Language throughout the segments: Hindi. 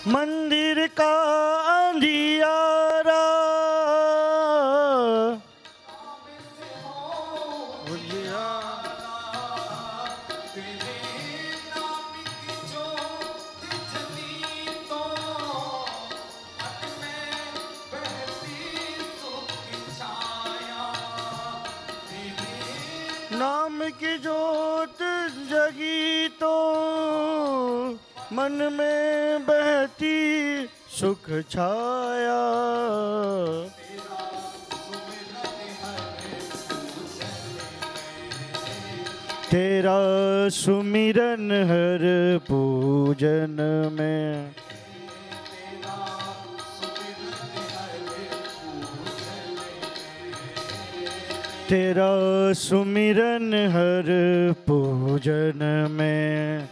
मंदिर का अंधियारा नाम की जोत जगी तो मन में बहती सुख छाया। तेरा सुमिरन हर पूजन में, तेरा सुमिरन हर पूजन में।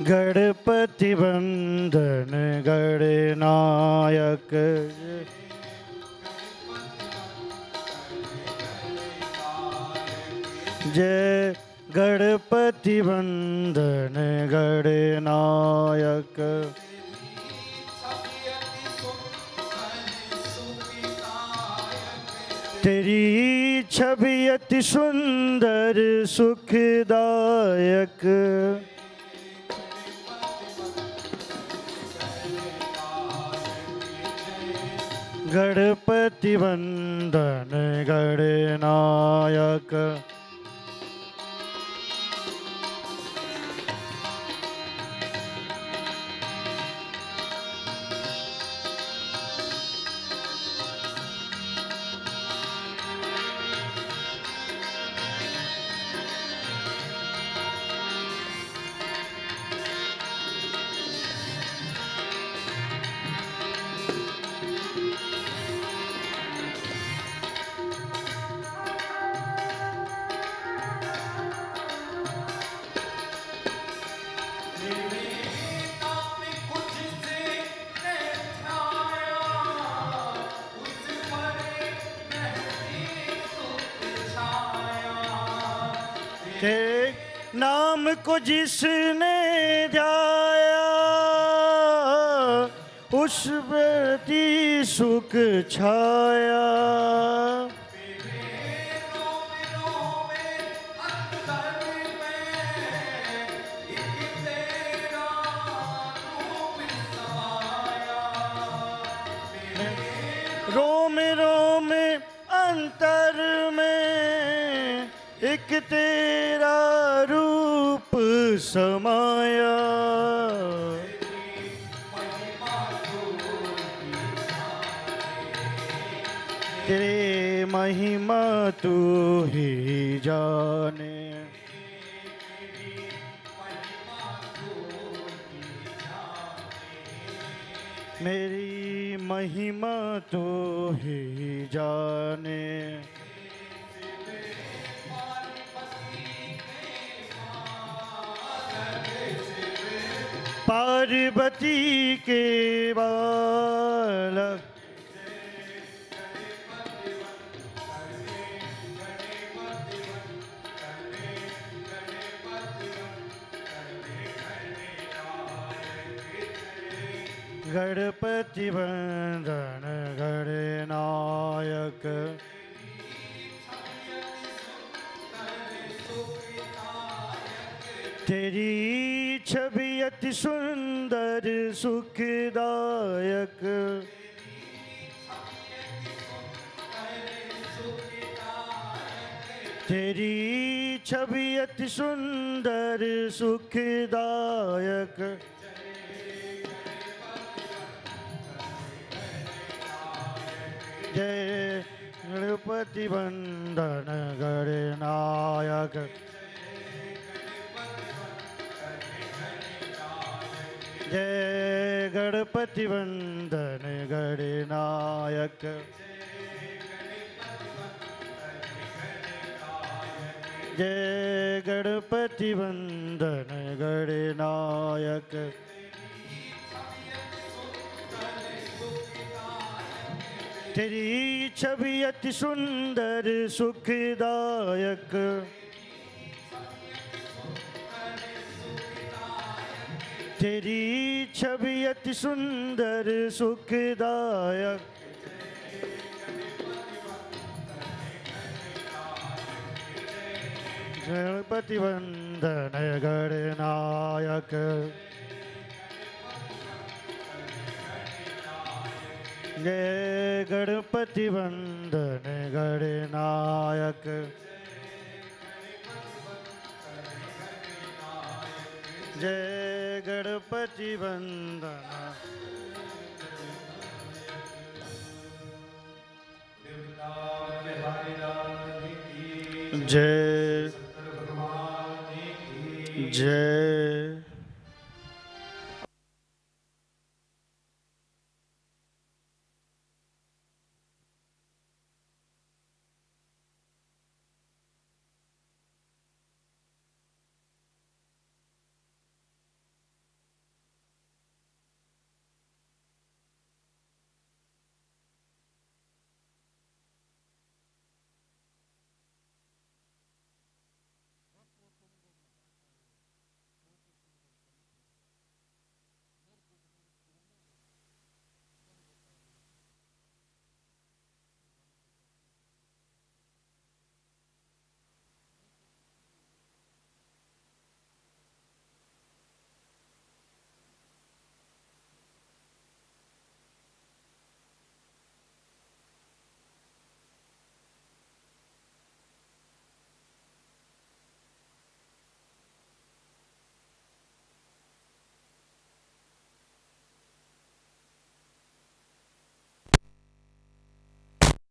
गणपति वंदन गणनायक, जय गणपति वंदन गणनायक। तेरी छवि अति सुंदर सुखदायक, गणपति वंदन गणनायक। के नाम को जिसने जाया उस प्रति सुख छाया। रोम रोम अंतर में एक तेरा रूप समाया। तेरे महिमा तू ही जाने, मेरी महिमा तू ही जाने। पार्वती के बालक, गणपति वंदन गणनायक। तेरी छवि अति सुंदर सुखदायक, तेरी छवि अति सुंदर सुखदायक। जय गणपति वंदन गणनायक, जय गणपति वंदन गणनायक। जय गणपति वंदन गणनायक। तेरी छवि अति सुंदर सुखदायक। तेरी छवि अति सुंदर सुखदायक। गणपति वंदन गणनायक। जय गणपति वंदन गणनायक। जय गणपति वंदन। जय जय।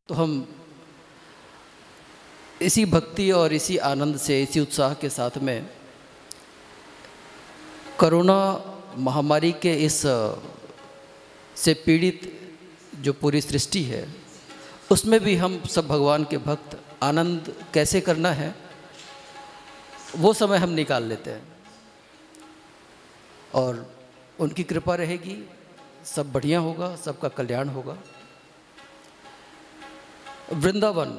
तो हम इसी भक्ति और इसी आनंद से, इसी उत्साह के साथ में कोरोना महामारी के इस से पीड़ित जो पूरी सृष्टि है, उसमें भी हम सब भगवान के भक्त आनंद कैसे करना है वो समय हम निकाल लेते हैं और उनकी कृपा रहेगी, सब बढ़िया होगा, सबका कल्याण होगा। वृंदावन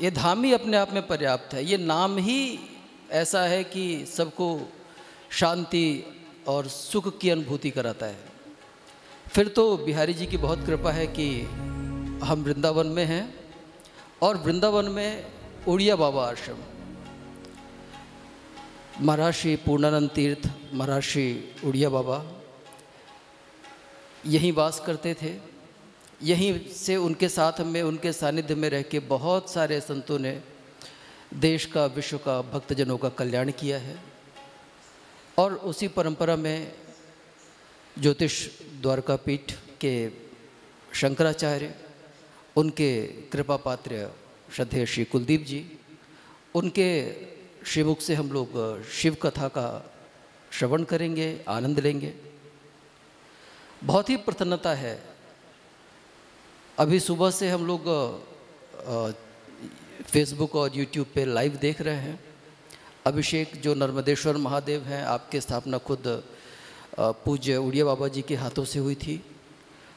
ये धाम ही अपने आप में पर्याप्त है। ये नाम ही ऐसा है कि सबको शांति और सुख की अनुभूति कराता है। फिर तो बिहारी जी की बहुत कृपा है कि हम वृंदावन में हैं और वृंदावन में उड़िया बाबा आश्रम, महर्षि पूर्णानंद तीर्थ महर्षि उड़िया बाबा यहीं वास करते थे। यहीं से उनके साथ में, उनके सानिध्य में रह के बहुत सारे संतों ने देश का, विश्व का, भक्तजनों का कल्याण किया है। और उसी परंपरा में ज्योतिष द्वारकापीठ के शंकराचार्य, उनके कृपा पात्र श्रद्धेय श्री कुलदीप जी, उनके श्रीमुख से हम लोग शिव कथा का श्रवण करेंगे, आनंद लेंगे। बहुत ही प्रसन्नता है। अभी सुबह से हम लोग फेसबुक और यूट्यूब पे लाइव देख रहे हैं। अभिषेक जो नर्मदेश्वर महादेव हैं, आपके स्थापना खुद पूज्य उड़िया बाबा जी के हाथों से हुई थी।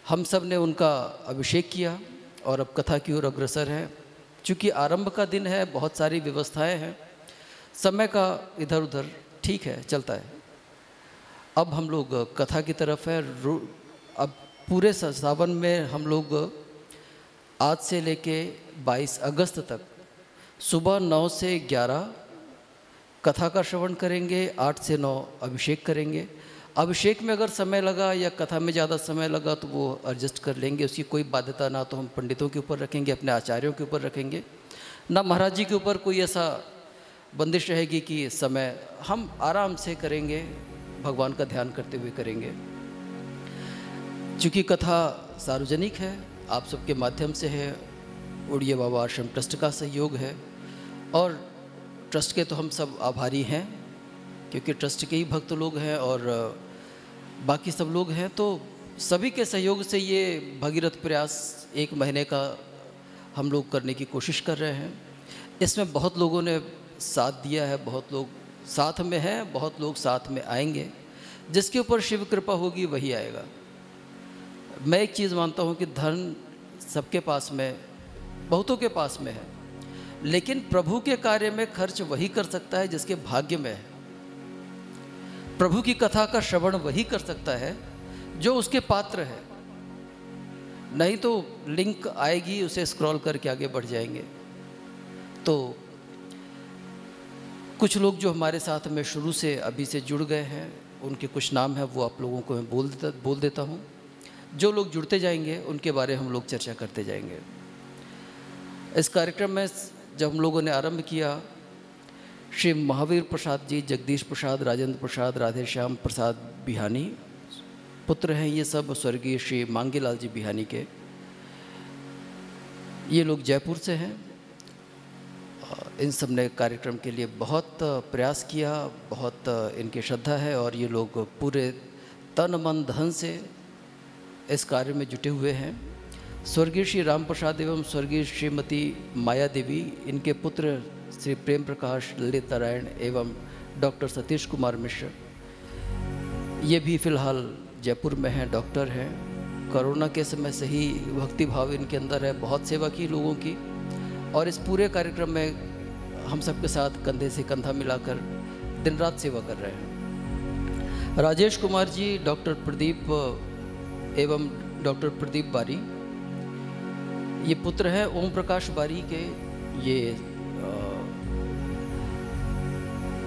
हम सब ने उनका अभिषेक किया और अब कथा की ओर अग्रसर हैं। चूँकि आरंभ का दिन है, बहुत सारी व्यवस्थाएं हैं, समय का इधर उधर ठीक है, चलता है। अब हम लोग कथा की तरफ है। अब पूरे सावन में हम लोग आज से लेके 22 अगस्त तक सुबह 9 से 11 कथा का श्रवण करेंगे, 8 से 9 अभिषेक करेंगे। अभिषेक में अगर समय लगा या कथा में ज़्यादा समय लगा तो वो एडजस्ट कर लेंगे, उसकी कोई बाध्यता ना तो हम पंडितों के ऊपर रखेंगे, अपने आचार्यों के ऊपर रखेंगे, ना महाराज जी के ऊपर कोई ऐसा बंदिश रहेगी कि समय हम आराम से करेंगे, भगवान का ध्यान करते हुए करेंगे। चूँकि कथा सार्वजनिक है, आप सबके माध्यम से है, उड़िया बाबा आश्रम ट्रस्ट का सहयोग है और ट्रस्ट के तो हम सब आभारी हैं क्योंकि ट्रस्ट के ही भक्त लोग हैं और बाकी सब लोग हैं। तो सभी के सहयोग से ये भगीरथ प्रयास 1 महीने का हम लोग करने की कोशिश कर रहे हैं। इसमें बहुत लोगों ने साथ दिया है, बहुत लोग साथ में हैं, बहुत लोग साथ में आएंगे। जिसके ऊपर शिव कृपा होगी वही आएगा। मैं एक चीज़ मानता हूँ कि धन सबके पास में, बहुतों के पास में है, लेकिन प्रभु के कार्य में खर्च वही कर सकता है जिसके भाग्य में है। प्रभु की कथा का श्रवण वही कर सकता है जो उसके पात्र है। नहीं तो लिंक आएगी, उसे स्क्रॉल करके आगे बढ़ जाएंगे। तो कुछ लोग जो हमारे साथ में शुरू से अभी से जुड़ गए हैं, उनके कुछ नाम हैं, वो आप लोगों को मैं बोल देता हूँ। जो लोग जुड़ते जाएंगे उनके बारे हम लोग चर्चा करते जाएंगे। इस कार्यक्रम में जब हम लोगों ने आरंभ किया, श्री महावीर प्रसाद जी, जगदीश प्रसाद, राजेंद्र प्रसाद, राधेश्याम प्रसाद बिहानी पुत्र हैं। ये सब स्वर्गीय श्री मांगीलाल जी बिहानी के। ये लोग जयपुर से हैं। इन सब ने कार्यक्रम के लिए बहुत प्रयास किया, बहुत इनकी श्रद्धा है और ये लोग पूरे तन मन धन से इस कार्य में जुटे हुए हैं। स्वर्गीय श्री राम प्रसाद एवं स्वर्गीय श्रीमती माया देवी, इनके पुत्र श्री प्रेम प्रकाश, ललित नारायण एवं डॉक्टर सतीश कुमार मिश्र, ये भी फिलहाल जयपुर में हैं, डॉक्टर हैं। कोरोना के समय से ही भक्ति भाव इनके अंदर है, बहुत सेवा की लोगों की, और इस पूरे कार्यक्रम में हम सबके साथ कंधे से कंधा मिलाकर दिन रात सेवा कर रहे हैं। राजेश कुमार जी, डॉक्टर प्रदीप एवं डॉक्टर प्रदीप बारी, ये पुत्र हैं ओम प्रकाश बारी के। ये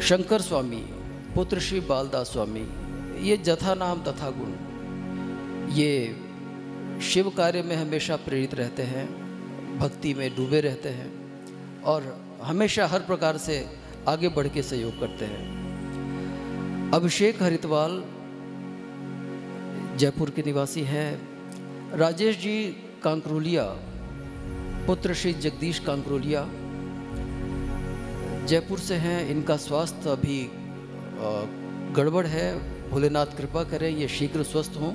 शंकर स्वामी, पुत्र श्री बालदास स्वामी, ये जथा नाम तथा गुण, ये शिव कार्य में हमेशा प्रेरित रहते हैं, भक्ति में डूबे रहते हैं और हमेशा हर प्रकार से आगे बढ़ के सहयोग करते हैं। अभिषेक हरिद्वाल जयपुर के निवासी हैं। राजेश जी कांकरोलिया, पुत्र श्री जगदीश कांकरोलिया, जयपुर से हैं। इनका स्वास्थ्य अभी गड़बड़ है, भोलेनाथ कृपा करें ये शीघ्र स्वस्थ हों।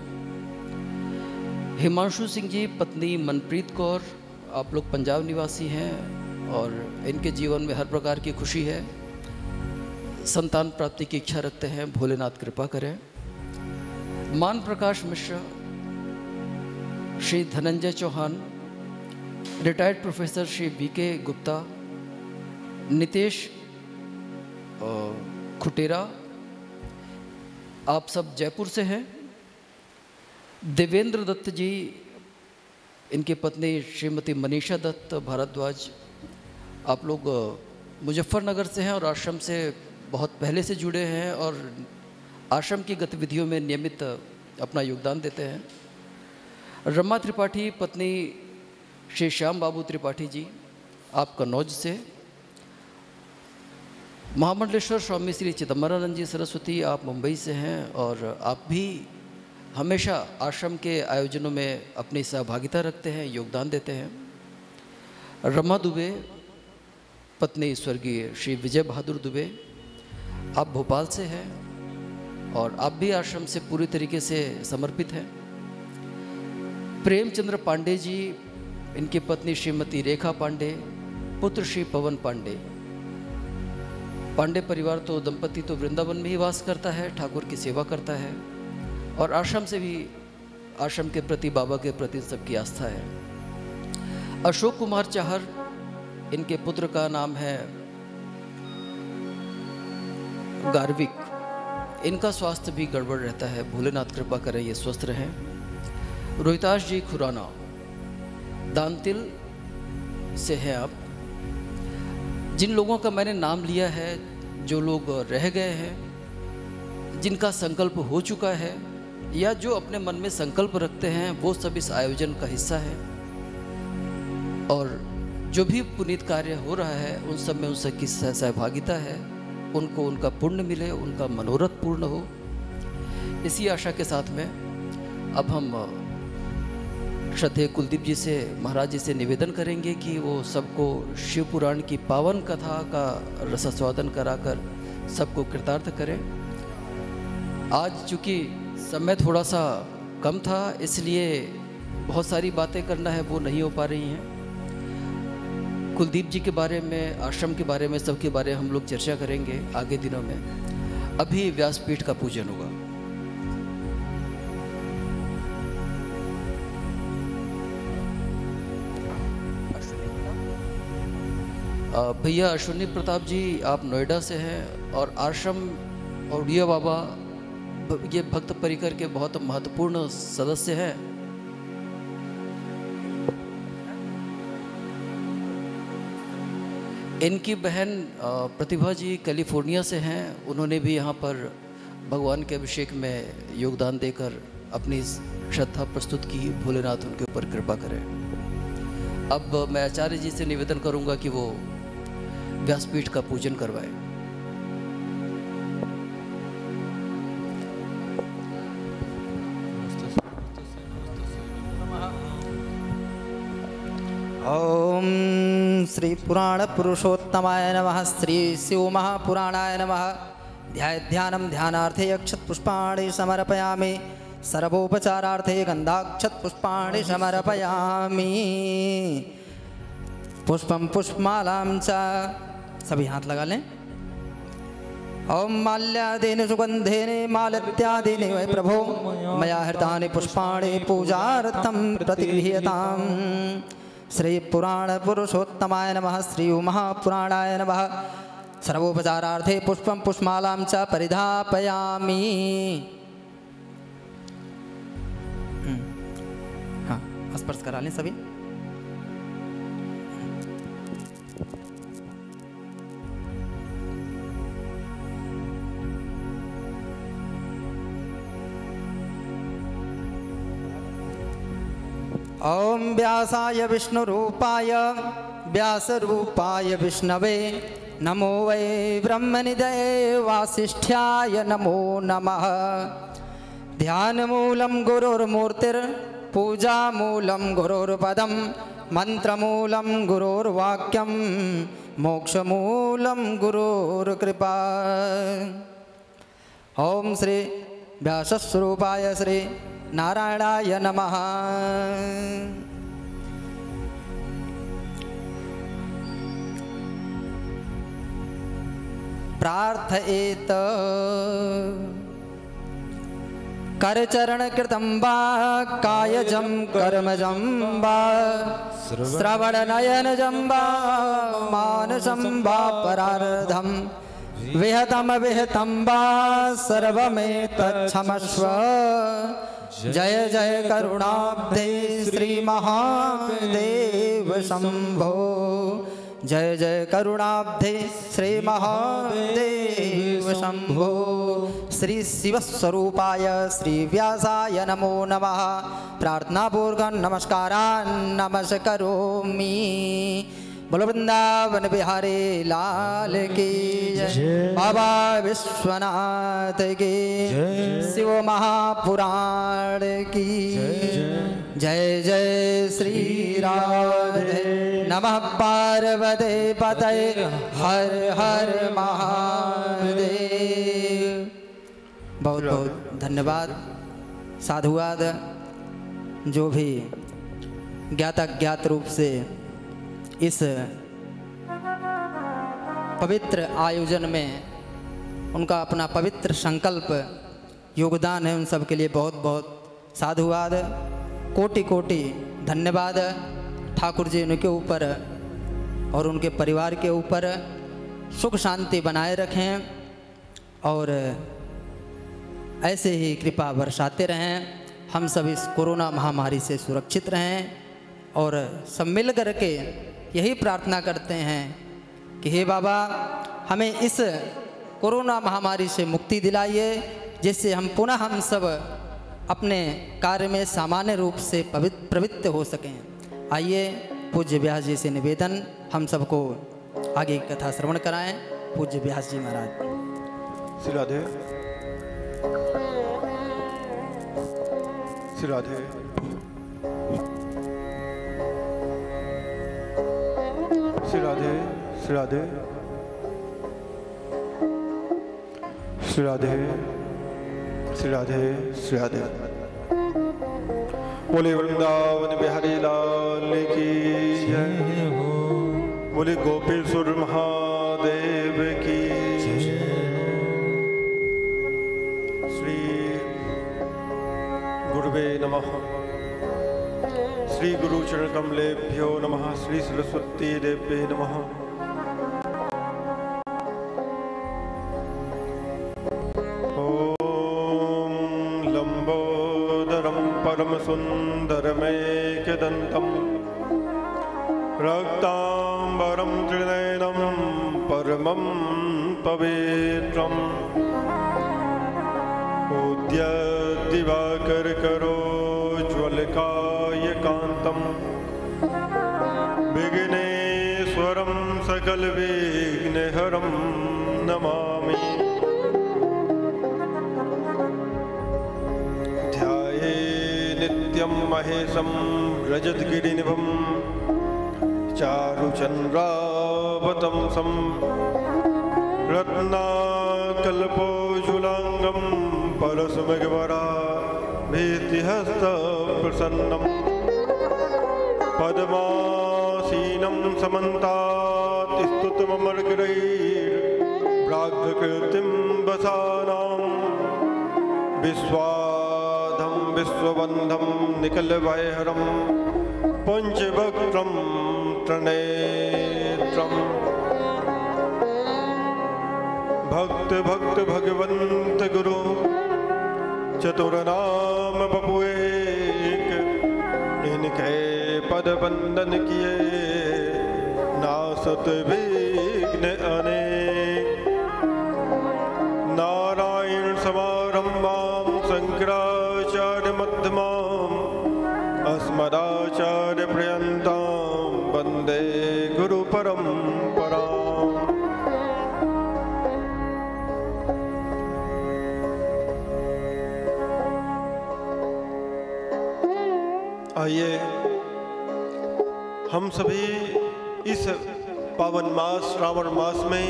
हिमांशु सिंह जी, पत्नी मनप्रीत कौर, आप लोग पंजाब निवासी हैं और इनके जीवन में हर प्रकार की खुशी है, संतान प्राप्ति की इच्छा रखते हैं, भोलेनाथ कृपा करें। Man Prakash Mishra, Shri Dhananjay Chauhan, retired professor Shri V K Gupta, Nitesh Khutera, आप सब जयपुर से हैं। देवेंद्र दत्त जी, इनकी पत्नी श्रीमती मनीषा दत्त भारद्वाज, आप लोग मुजफ्फरनगर से हैं और आश्रम से बहुत पहले से जुड़े हैं और आश्रम की गतिविधियों में नियमित अपना योगदान देते हैं। रमा त्रिपाठी, पत्नी श्री श्याम बाबू त्रिपाठी जी, आप कन्नौज से। महामंडलेश्वर स्वामी श्री चिदम्बरानंद जी सरस्वती, आप मुंबई से हैं और आप भी हमेशा आश्रम के आयोजनों में अपनी सहभागिता रखते हैं, योगदान देते हैं। रमा दुबे, पत्नी स्वर्गीय श्री विजय बहादुर दुबे, आप भोपाल से हैं और आप भी आश्रम से पूरी तरीके से समर्पित हैं। प्रेमचंद्र पांडे जी, इनकी पत्नी श्रीमती रेखा पांडे, पुत्र श्री पवन पांडे। पांडे परिवार तो दंपति तो वृंदावन में ही वास करता है, ठाकुर की सेवा करता है और आश्रम से भी, आश्रम के प्रति, बाबा के प्रति सबकी आस्था है। अशोक कुमार चाहर, इनके पुत्र का नाम है गार्विक, इनका स्वास्थ्य भी गड़बड़ रहता है, भोलेनाथ कृपा करें ये स्वस्थ रहें। रोहिताश जी खुराना, दांतिल से हैं आप। जिन लोगों का मैंने नाम लिया है, जो लोग रह गए हैं, जिनका संकल्प हो चुका है या जो अपने मन में संकल्प रखते हैं, वो सब इस आयोजन का हिस्सा है और जो भी पुनीत कार्य हो रहा है उन सब में उन सबकी सहभागिता है। उनको उनका पुण्य मिले, उनका मनोरथ पूर्ण हो, इसी आशा के साथ में अब हम श्रद्धेय कुलदीप जी से, महाराज जी से निवेदन करेंगे कि वो सबको शिव पुराण की पावन कथा का रसास्वादन कराकर सबको कृतार्थ करें। आज चूँकि समय थोड़ा सा कम था, इसलिए बहुत सारी बातें करना है वो नहीं हो पा रही हैं। कुलदीप जी के बारे में, आश्रम के बारे में, सबके बारे में हम लोग चर्चा करेंगे आगे दिनों में। अभी व्यासपीठ का पूजन होगा। भैया अश्विनी प्रताप जी, आप नोएडा से हैं और आश्रम और उड़िया बाबा ये भक्त परिकर के बहुत महत्वपूर्ण सदस्य हैं। इनकी बहन प्रतिभा जी कैलिफोर्निया से हैं। उन्होंने भी यहाँ पर भगवान के अभिषेक में योगदान देकर अपनी श्रद्धा प्रस्तुत की। भोलेनाथ उनके ऊपर कृपा करें। अब मैं आचार्य जी से निवेदन करूँगा कि वो व्यासपीठ का पूजन करवाएं। ओम श्री पुराण पुरुषोत्तमाय नमः। श्री शिव महापुराणाय नमः। ध्यानं ध्यानार्थे अक्षत पुष्पाणि समर्पयामि। सर्वोपचारार्थे गंधाक्षत पुष्पाणि समर्पयामि। पुष्पम पुष्पमालां च, सभी हाथ लगा लें। ओम माल्यादेन सुगंधेन मालत्यादीनि वै प्रभो मया हृतानि पुष्पाणि पूजार्थं प्रतिगृह्यताम्। श्री पुराण पुरुषोत्तमाय नमः। श्री महापुराणाय नमः। सर्वोपचारार्थे पुष्पम पुष्पमालां च परिधापयामि। हाँ, स्पर्श करा लें सभी। ओम व्यासाय विष्णुरूपाय व्यासरूपाय विष्णवे नमो वै ब्रह्मनिधये वासिष्ठ्याय नमो नमः। ध्यानमूलं गुरुर्मूर्तिर्पूजामूलं गुरुर्पदं मंत्रमूलं गुरुर्वाक्यं मोक्षमूलं गुरुर्कृपा। ओम श्री व्यासस्वरूपाय श्री नारायणाय नमः। प्रार्थयेत करचरण कृतं वा कायजं कर्मजं वा श्रवणनयनजं वा मानसं वा परार्धं विहतम विहतं वा सर्वमेतच्छमस्व। जय जय करुणाब्धे श्री महादेव शंभो। जय जय करुणाब्धे श्री महादेव शंभो। श्री शिवस्वरूपाय श्री व्यासाय नमो नमः। प्रार्थनापूर्वकं नमस्कारान् नमस्करोमि। बोलो वृंदावन बिहारी लाल की जय। बाबा विश्वनाथ की शिव महापुराण की जय। जय श्री राधे नमः। पार्वती पतये हर हर महादेव। बहुत बहुत धन्यवाद। साधुवाद। जो भी ज्ञात अज्ञात रूप से इस पवित्र आयोजन में उनका अपना पवित्र संकल्प योगदान है, उन सब के लिए बहुत बहुत साधुवाद। कोटि कोटि धन्यवाद। ठाकुर जी उनके ऊपर और उनके परिवार के ऊपर सुख शांति बनाए रखें और ऐसे ही कृपा बरसाते रहें। हम सब इस कोरोना महामारी से सुरक्षित रहें और सब मिल करके यही प्रार्थना करते हैं कि हे बाबा हमें इस कोरोना महामारी से मुक्ति दिलाइए, जिससे हम पुनः हम सब अपने कार्य में सामान्य रूप से प्रवृत्त हो सकें। आइए पूज्य व्यास जी से निवेदन, हम सबको आगे की कथा श्रवण कराएं। पूज्य व्यास जी महाराज। श्री राधे श्री राधे। श्री राधे श्री राधे श्री राधे श्री राधे श्री राधे। बोले वृंदावन बिहारी लाल की जय हो। बोले गोपेश्वर महादेव की श्री गुरुवे नमः। श्री गुरु चरण कमलेभ्यो नमः। श्री सरस्वती देव्ये नमः। ओम लंबोदरम परम सुंदरमेकदंतम रक्तांबरम त्रिनयनम परमं पवित्रम उद्यद्दिवाकर करोज्ज्वलकायकान्तं विघ्नेश्वरं सकलविघ्नहरं नमामि। ध्याये नित्यं महेशं रजतगिरिनिभं चारुचन्द्रावतंसं रत्नाकल्पोज्ज्वलांगं परशुमेघवराभीतिहस्तप्रसन्नं पद्मासीनं समन्तात् स्तुतममर्गैर्व्याघ्रकृतिं वसानां विश्वाधं विश्वबन्धं निखिलभयहरं पंचवक्त्रं त्रिनेत्रम् भक्त भक्त भगवंत गुरु चतुरनाम बपु एक, इनके पद बंदन किए नासत विघ्न अनेक। नारायण समारंभां शंकराचार्य मध्यमाम् अस्मदाचार्य पर्यन्तां वन्दे गुरु परम्पराम्। आइए हम सभी इस पावन मास श्रावण मास में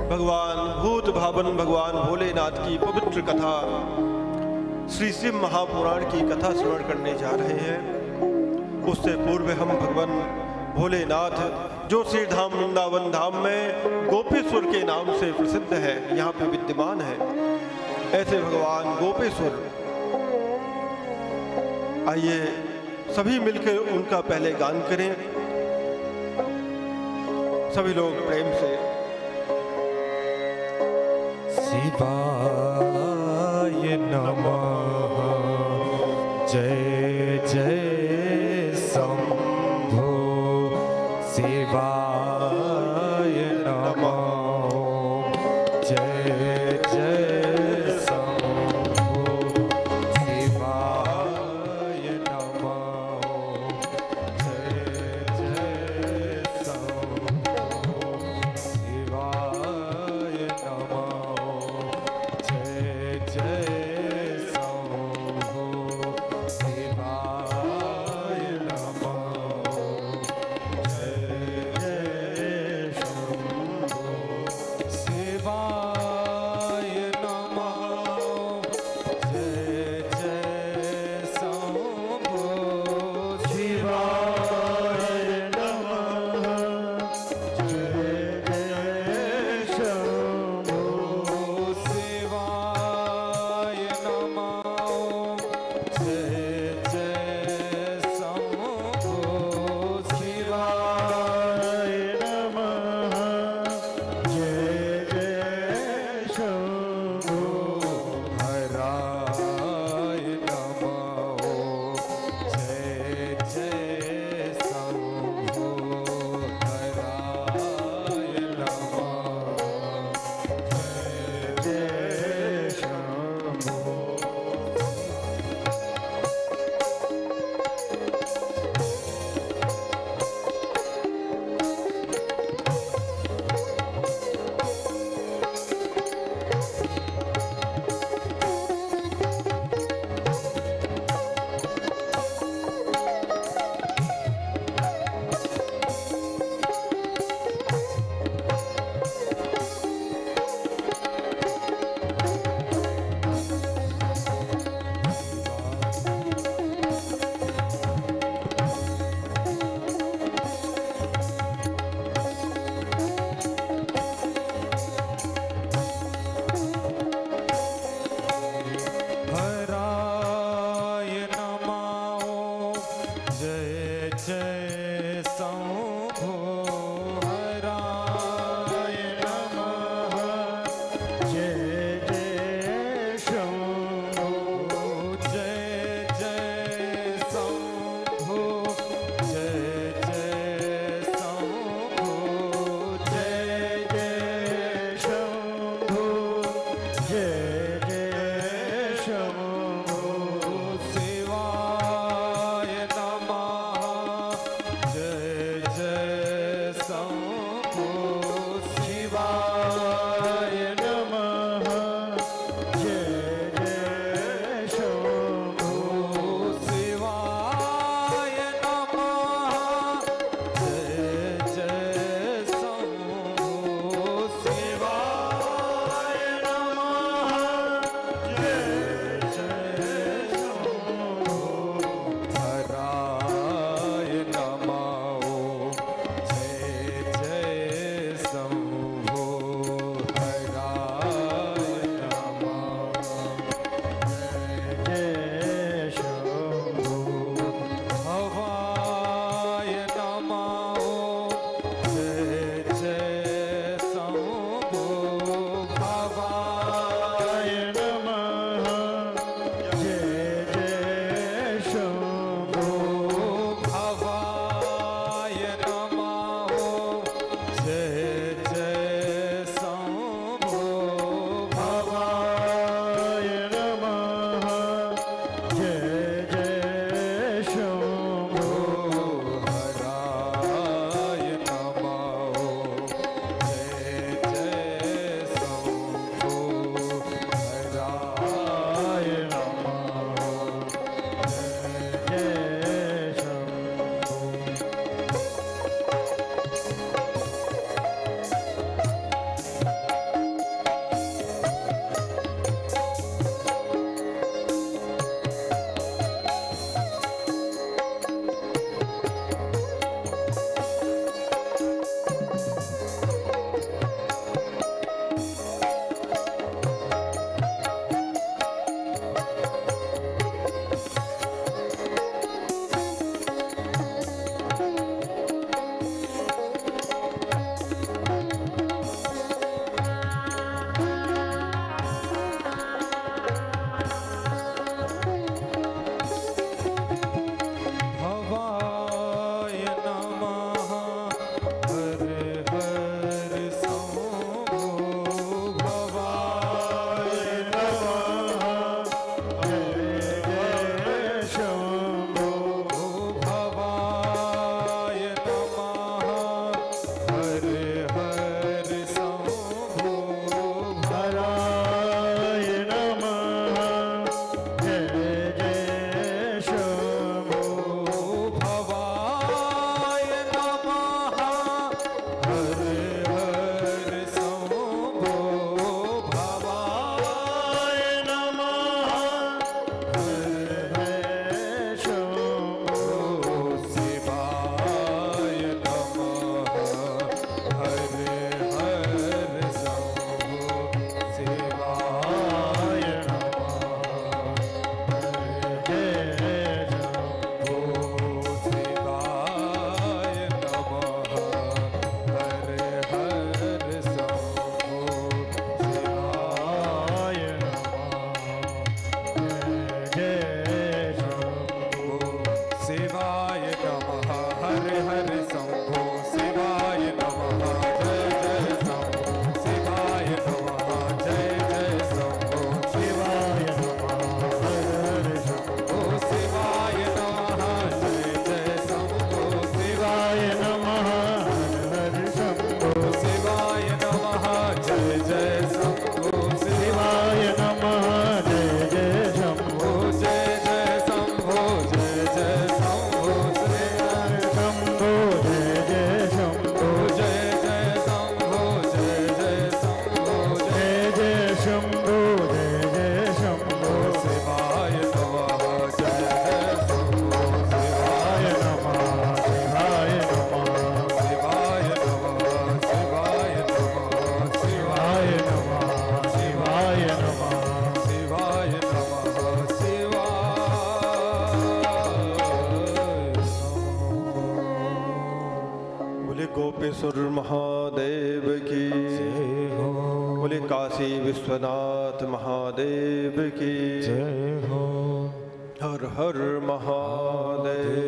भगवान भूत भावन भगवान भोलेनाथ की पवित्र कथा श्री शिव महापुराण की कथा श्रवण करने जा रहे हैं। उससे पूर्व हम भगवान भोलेनाथ जो श्री धाम वृंदावन धाम में गोपेश्वर के नाम से प्रसिद्ध है यहाँ पे विद्यमान है, ऐसे भगवान गोपेश्वर, आइए सभी मिलकर उनका पहले गान करें। सभी लोग प्रेम से। शिवाय नमः। जय जय शंभो शिवाय नमः। जय जय शंभो शिवाय नमः। जय जय शंभो शिवाय नमः। जय जय शंभो शिवाय नमः। जय जय शंभो शिवाय नमः। बोले काशी विश्वनाथ महादेव की जय हो। हर हर महादेव।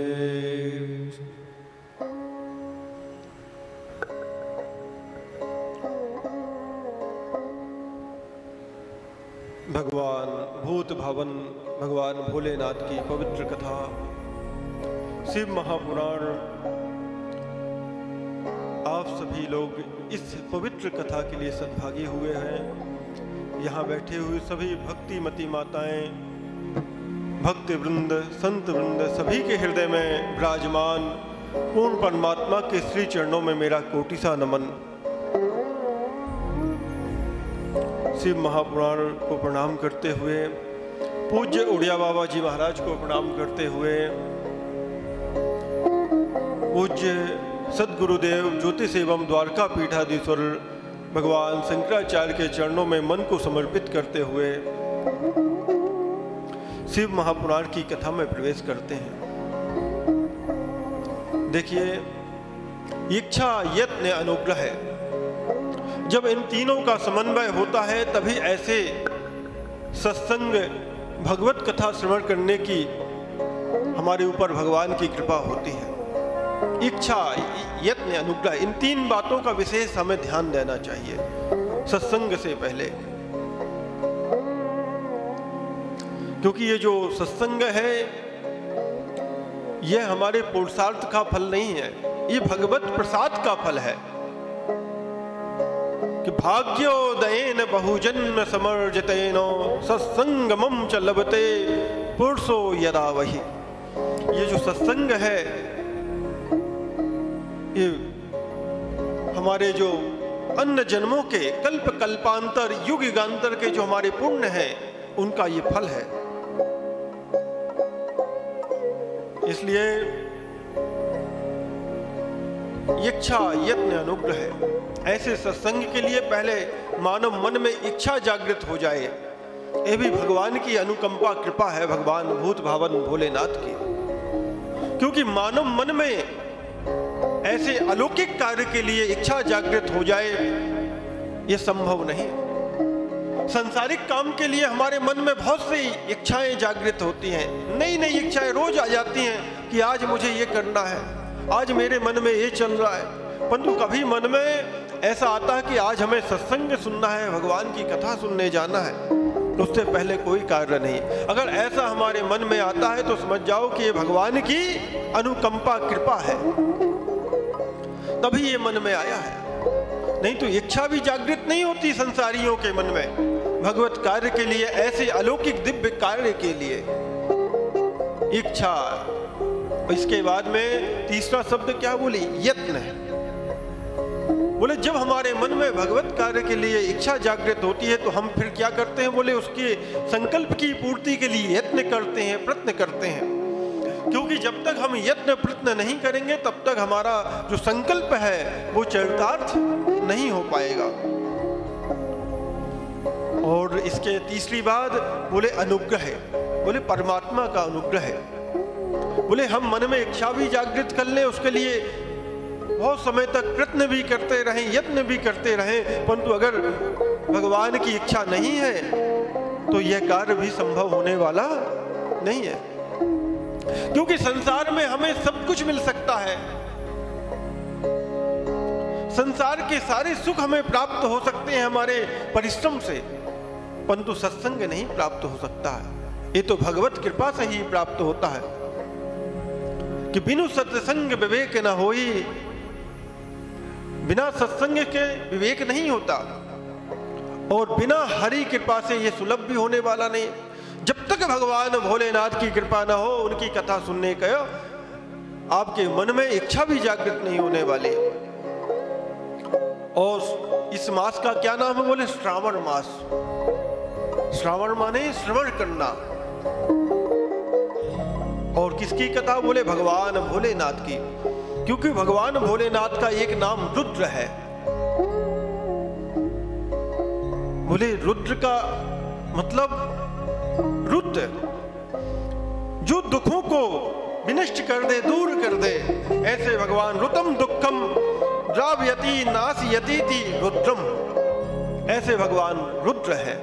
भगवान भूत भावन भगवान भोलेनाथ की पवित्र कथा शिव महापुराण। आप सभी लोग इस पवित्र कथा के लिए सद्भागी हुए हैं। यहाँ बैठे हुए सभी भक्तिमती माताएं, भक्त वृंद, संत वृंद सभी के हृदय में विराजमान पूर्ण परमात्मा के श्री चरणों में मेरा कोटि सा नमन। शिव महापुराण को प्रणाम करते हुए, पूज्य उड़िया बाबा जी महाराज को प्रणाम करते हुए, पूज्य सद्गुरुदेव ज्योतिष एवं द्वारका पीठाधीश्वर भगवान शंकराचार्य के चरणों में मन को समर्पित करते हुए शिव महापुराण की कथा में प्रवेश करते हैं। देखिए, इच्छा, यत्न, अनुग्रह, जब इन तीनों का समन्वय होता है तभी ऐसे सत्संग भगवत कथा श्रवण करने की हमारे ऊपर भगवान की कृपा होती है। इच्छा, यत्न, अनुग्रह, इन तीन बातों का विशेष हमें ध्यान देना चाहिए सत्संग से पहले, क्योंकि ये जो सत्संग है यह हमारे पुरुषार्थ का फल नहीं है, ये भगवत प्रसाद का फल है कि भाग्योदयेन बहुजन्म समर्जितेनो सत्संगमं च लभते पुरुषो यदा वही। ये जो सत्संग है ये हमारे जो अन्य जन्मों के कल्प कल्पांतर युग युगांतर के जो हमारे पुण्य हैं उनका ये फल है। इसलिए इच्छा, यत्न, अनुग्रह, ऐसे सत्संग के लिए पहले मानव मन में इच्छा जागृत हो जाए। ये भी भगवान की अनुकंपा कृपा है, भगवान भूत भावन भोलेनाथ की, क्योंकि मानव मन में ऐसे अलौकिक कार्य के लिए इच्छा जागृत हो जाए ये संभव नहीं। सांसारिक काम के लिए हमारे मन में बहुत सी इच्छाएं जागृत होती हैं, नई नई इच्छाएं रोज आ जाती हैं कि आज मुझे ये करना है, आज मेरे मन में ये चल रहा है। परंतु कभी मन में ऐसा आता है कि आज हमें सत्संग सुनना है, भगवान की कथा सुनने जाना है, तो उससे पहले कोई कार्य नहीं। अगर ऐसा हमारे मन में आता है तो समझ जाओ कि ये भगवान की अनुकंपा कृपा है, तभी ये मन में आया है। नहीं तो इच्छा भी जागृत नहीं होती संसारियों के मन में भगवत कार्य के लिए, ऐसे अलौकिक दिव्य कार्य के लिए इच्छा। इसके बाद में तीसरा शब्द क्या बोली? यत्न है। बोले जब हमारे मन में भगवत कार्य के लिए इच्छा जागृत होती है तो हम फिर क्या करते हैं? बोले उसके संकल्प की पूर्ति के लिए यत्न करते हैं, प्रयत्न करते हैं, क्योंकि जब तक हम यत्न प्रयत्न नहीं करेंगे तब तक हमारा जो संकल्प है वो चरितार्थ नहीं हो पाएगा। और इसके तीसरी बात बोले अनुग्रह, बोले परमात्मा का अनुग्रह। बोले हम मन में इच्छा भी जागृत कर लें, उसके लिए बहुत समय तक प्रयत्न भी करते रहें, यत्न भी करते रहें, परंतु अगर भगवान की इच्छा नहीं है तो यह कार्य भी संभव होने वाला नहीं है। क्योंकि संसार में हमें सब कुछ मिल सकता है, संसार के सारे सुख हमें प्राप्त हो सकते हैं हमारे परिश्रम से, परंतु सत्संग नहीं प्राप्त हो सकता है। ये तो भगवत कृपा से ही प्राप्त होता है कि बिनु सत्संग विवेक न होई, बिना सत्संग के विवेक नहीं होता, और बिना हरि कृपा से ये सुलभ भी होने वाला नहीं। जब तक भगवान भोलेनाथ की कृपा न हो, उनकी कथा सुनने का आपके मन में इच्छा भी जागृत नहीं होने वाली। और इस मास का क्या नाम है? बोले श्रावण मास। श्रावण माने श्रवण करना। और किसकी कथा? बोले भगवान भोलेनाथ की, क्योंकि भगवान भोलेनाथ का एक नाम रुद्र है। बोले रुद्र का मतलब रुद्र जो दुखों को विनष्ट कर दे, दूर कर दे, ऐसे भगवान रुतम दुखम द्रावयति नाशयति रुद्रम, ऐसे भगवान रुद्र हैं।